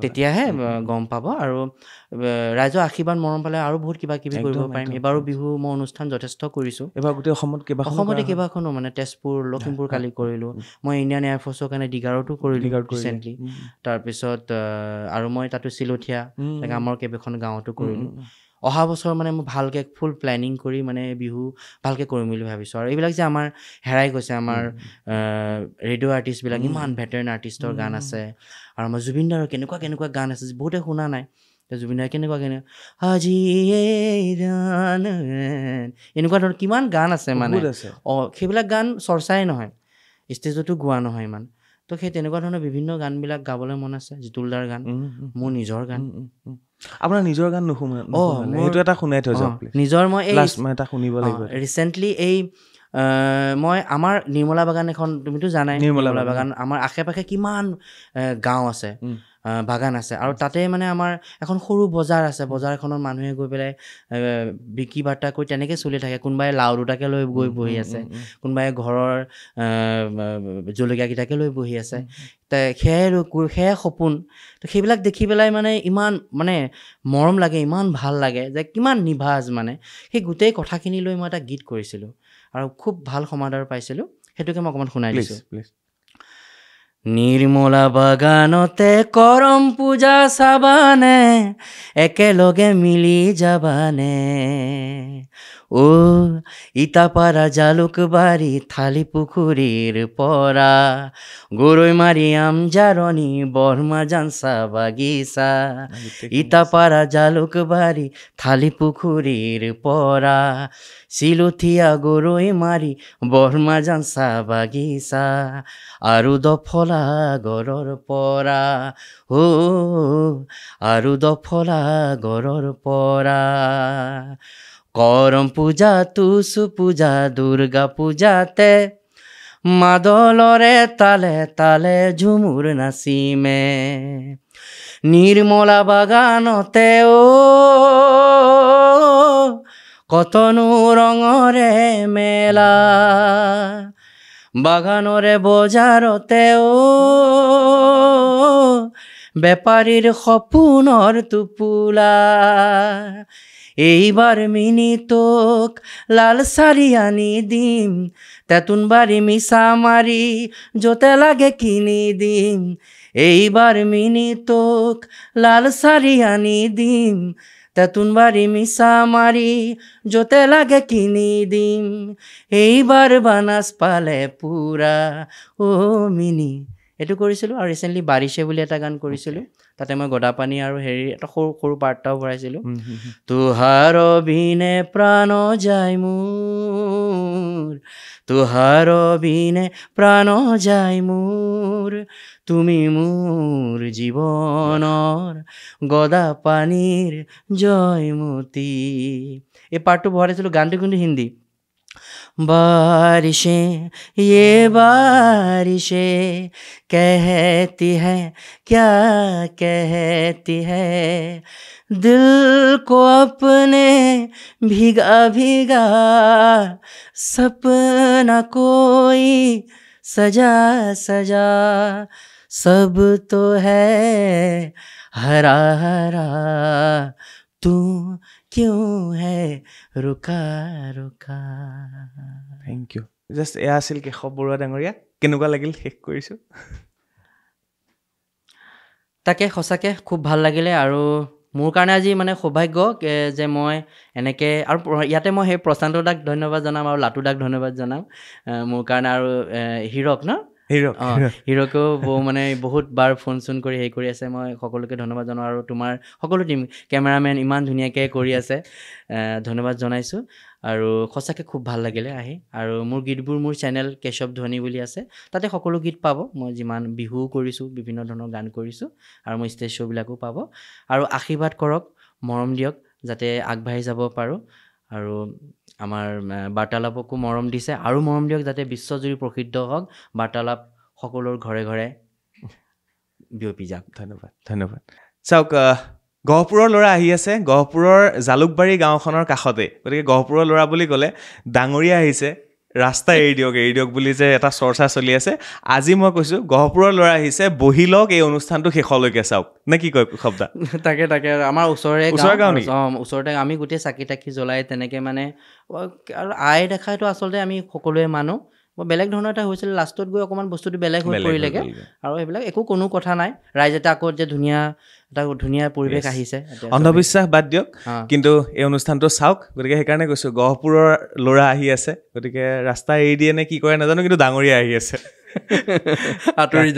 তেতিয়াহে গম পাব। আৰু ৰাইজৰ আশীৰ্বাদ মৰম পালে আৰু বহুত কিবা কিবি কৰিব পাৰিম। এবাৰো বিহু মই অনুষ্ঠান যথেষ্ট কৰিছোঁ। এবাৰ গোটেই অসমতে কেইবাখনো মানে তেজপুৰ, লখিমপুৰ কালি কৰিলোঁ। মই ইণ্ডিয়ান এয়াৰফ'ৰ্চৰ কাৰণে ডিগাৰতো কৰিলোঁ ৰিচেণ্টলি। তাৰপিছত আৰু মই তাতো চিলঠীয়া আমাৰ কেইবাখন গাঁৱতো কৰিলোঁ। অহা বছৰ মানে মই ভালকৈ ফুল প্লেনিং কৰি মানে বিহু ভালকৈ কৰিম বুলি ভাবিছোঁ। আৰু এইবিলাক যে আমাৰ হেৰাই গৈছে, আমাৰ ৰেডিঅ' আৰ্টিষ্টবিলাক ইমান ভেটেৰেন আৰ্টিষ্টৰ গান আছে, আৰু আমাৰ জুবিন দাৰ কেনেকুৱা গান আছে বহুতে শুনা নাই। জুবিন দাৰ কেনেকুৱা আজি এনেকুৱা ধৰণৰ কিমান গান আছে মানে, সেইবিলাক গান চৰ্চাই নহয়, ষ্টেজতো গোৱা নহয় ইমান। তো সেই তেনেকুৱা ধৰণৰ বিভিন্ন গানবিলাক গাবলৈ মন আছে। জিতুল দাৰ গান, মোৰ নিজৰ গান। আপোনাৰ নিজৰ গান সেইটো এটা শুনাই থৈ যাওক নিজৰ। মই এই শুনিব লাগিব ৰিচেণ্টলি এই মই আমাৰ নিৰ্মলা বাগান এখন, তুমিতো জানাই নিৰ্মলা বাগান, আমাৰ আশে পাশে কিমান গাঁও আছে, বাগান আছে, আৰু তাতে মানে আমাৰ এখন সৰু বজাৰ আছে। বজাৰখনত মানুহে গৈ পেলাই বিক্ৰী বাৰ্তা কৰি তেনেকৈ চলি থাকে। কোনোবাই লাও দুটাকে লৈ গৈ বহি আছে, কোনোবাই ঘৰৰ জলকীয়াকেইটাকে লৈ বহি আছে। সেয়াই সপোন। তো সেইবিলাক দেখি পেলাই মানে ইমান মানে মৰম লাগে, ইমান ভাল লাগে যে কিমান নিভাঁজ মানে। সেই গোটেই কথাখিনি লৈ মই এটা গীত কৰিছিলোঁ আৰু খুব ভাল সমাদৰ পাইছিলোঁ। সেইটোকে মই অকণমান শুনাই দিছোঁ। নিৰ্মলা বাগানতে কৰম পূজা চাবানে, একেলগে মিলি যাবানে, ইটাপাৰা জালুকবাৰী থালি পুখুৰীৰ পৰা, গৰৈমাৰী আমজাৰণী বৰমা জানচা বাগিচা, ইটাপাৰা জালুকবাৰী থালি পুখুৰীৰ পৰা, চিলঠীয়া গৰৈমাৰী বৰমা জানচা বাগিচা, আৰু দফলা গড়ৰ পৰা, আৰু দফলা গড়ৰ পৰা, কৰম পূজা, টুচু পূজা, দুৰ্গা পূজাতে মাদলৰে তালে তালে ঝুমুৰ নাচিমে, নিৰ্মলা বাগানতে কতনো ৰঙৰে মেলা, বাগানৰে বজাৰতে বেপাৰীৰ সপোনৰ টোপোলা, এইবাৰ মিনিটোক লাল চাৰি আনি দিম, তেতুনবাৰী মিছা মাৰি য'তে লাগে কিনি দিম, এইবাৰ মিনিটোক লাল চাৰি আনি দিম, তেতুনবাৰী মিছা মাৰি য'তে লাগে কিনি দিম, এইবাৰ বানাচ পালে পুৰা মিনি। এইটো কৰিছিলোঁ। আৰু ৰিচেণ্টলি বাৰিছে বুলি এটা গান কৰিছিলোঁ, তাতে মই গদাপানী আৰু এটা সৰু সৰু পাৰ্টাও ভৰাইছিলোঁ। তোহাৰ বিনে প্ৰাণ যায় মোৰ, তোহাৰ বিনে প্ৰাণ যায় মোৰ, তুমি মোৰ জীৱনৰ গদাপানীৰ জয়মতী। এই পাৰ্টটো ভৰাইছিলোঁ। গানটো কিন্তু হিন্দী। बारिशें ये बारिशें कहती है क्या कहती है, दिल को अपने भीगा भीगा सपना कोई सजा सजा, सब तो है हरा हरा, तू क्यों है रुका रुका। Thank U. জাষ্ট এয়া আছিল কেশৱ বৰুৱা ডাঙৰীয়া। কেনেকুৱা লাগিল শেষ কৰিছোঁ? তাকে সঁচাকৈ খুব ভাল লাগিলে। আৰু মোৰ কাৰণে আজি মানে সৌভাগ্য যে মই এনেকৈ, আৰু ইয়াতে মই সেই প্ৰশান্ত দাক ধন্যবাদ জনাম আৰু লাটু দাক ধন্যবাদ জনাম মোৰ কাৰণে, আৰু হিৰক হিৰকেও মানে বহুত বাৰ ফোন চোন কৰি হেৰি কৰি আছে। মই সকলোকে ধন্যবাদ জনাওঁ, আৰু তোমাৰ সকলো টিম, কেমেৰামেন ইমান ধুনীয়াকৈ কৰি আছে, ধন্যবাদ জনাইছোঁ। আৰু সঁচাকৈ খুব ভাল লাগিলে আহি। আৰু মোৰ গীতবোৰ মোৰ চেনেল কেশৱ ধ্বনি বুলি আছে, তাতে সকলো গীত পাব। মই যিমান বিহুও কৰিছোঁ, বিভিন্ন ধৰণৰ গান কৰিছোঁ, আৰু মই ষ্টেজ শ্ব'বিলাকো পাব। আৰু আশীৰ্বাদ কৰক, মৰম দিয়ক, যাতে আগবাঢ়ি যাব পাৰোঁ। আৰু আমাৰ বাৰ্তালাপকো মৰম দিছে, আৰু মৰম দিয়ক যাতে বিশ্বজুৰি প্ৰসিদ্ধ হওক, বাৰ্তালাপ সকলোৰ ঘৰে ঘৰে বিয়পি যাওক। ধন্যবাদ ধন্যবাদ। চাওক, গহপুৰৰ ল'ৰা আহি আছে, গহপুৰৰ জালুকবাৰী গাঁওখনৰ কাষতে, গতিকে গহপুৰৰ ল'ৰা বুলি ক'লে ডাঙৰীয়া আহিছে, ৰাস্তা এৰি দিয়ক বুলি যে এটা চৰ্চা চলি আছে আজি মই কৈছো গহপুৰৰ ল'ৰা আহিছে বহি লওক এই অনুষ্ঠানটো শেষলৈকে চাওক নে কি কয় শব্দ তাকে আমাৰ ওচৰৰে ওচৰতে আমি গোটেই চাকি তাকি জ্বলাই তেনেকে মানে আৰু আই দেখাইতো আচলতে আমি সকলোৱে মানো বেলেগ ধৰণৰ এটা হৈছিল লাষ্টত গৈ অকণমান বস্তুটো বেলেগ হৈ পৰিলেগে আৰু সেইবিলাক একো কোনো কথা নাই ৰাইজ এটা আকৌ যে এটা ধুনীয়া পৰিৱেশ আহিছে অন্ধবিশ্বাস বাদ দিয়ক কিন্তু এই অনুষ্ঠানটো চাওক গতিকে সেইকাৰণে কৈছো গহপুৰৰ ল'ৰা আহি আছে গতিকে ৰাস্তা এৰি দিয়ে নে কি কৰে নাজানো কিন্তু ডাঙৰীয়া আহি আছে আঁতৰি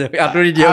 দিয়ক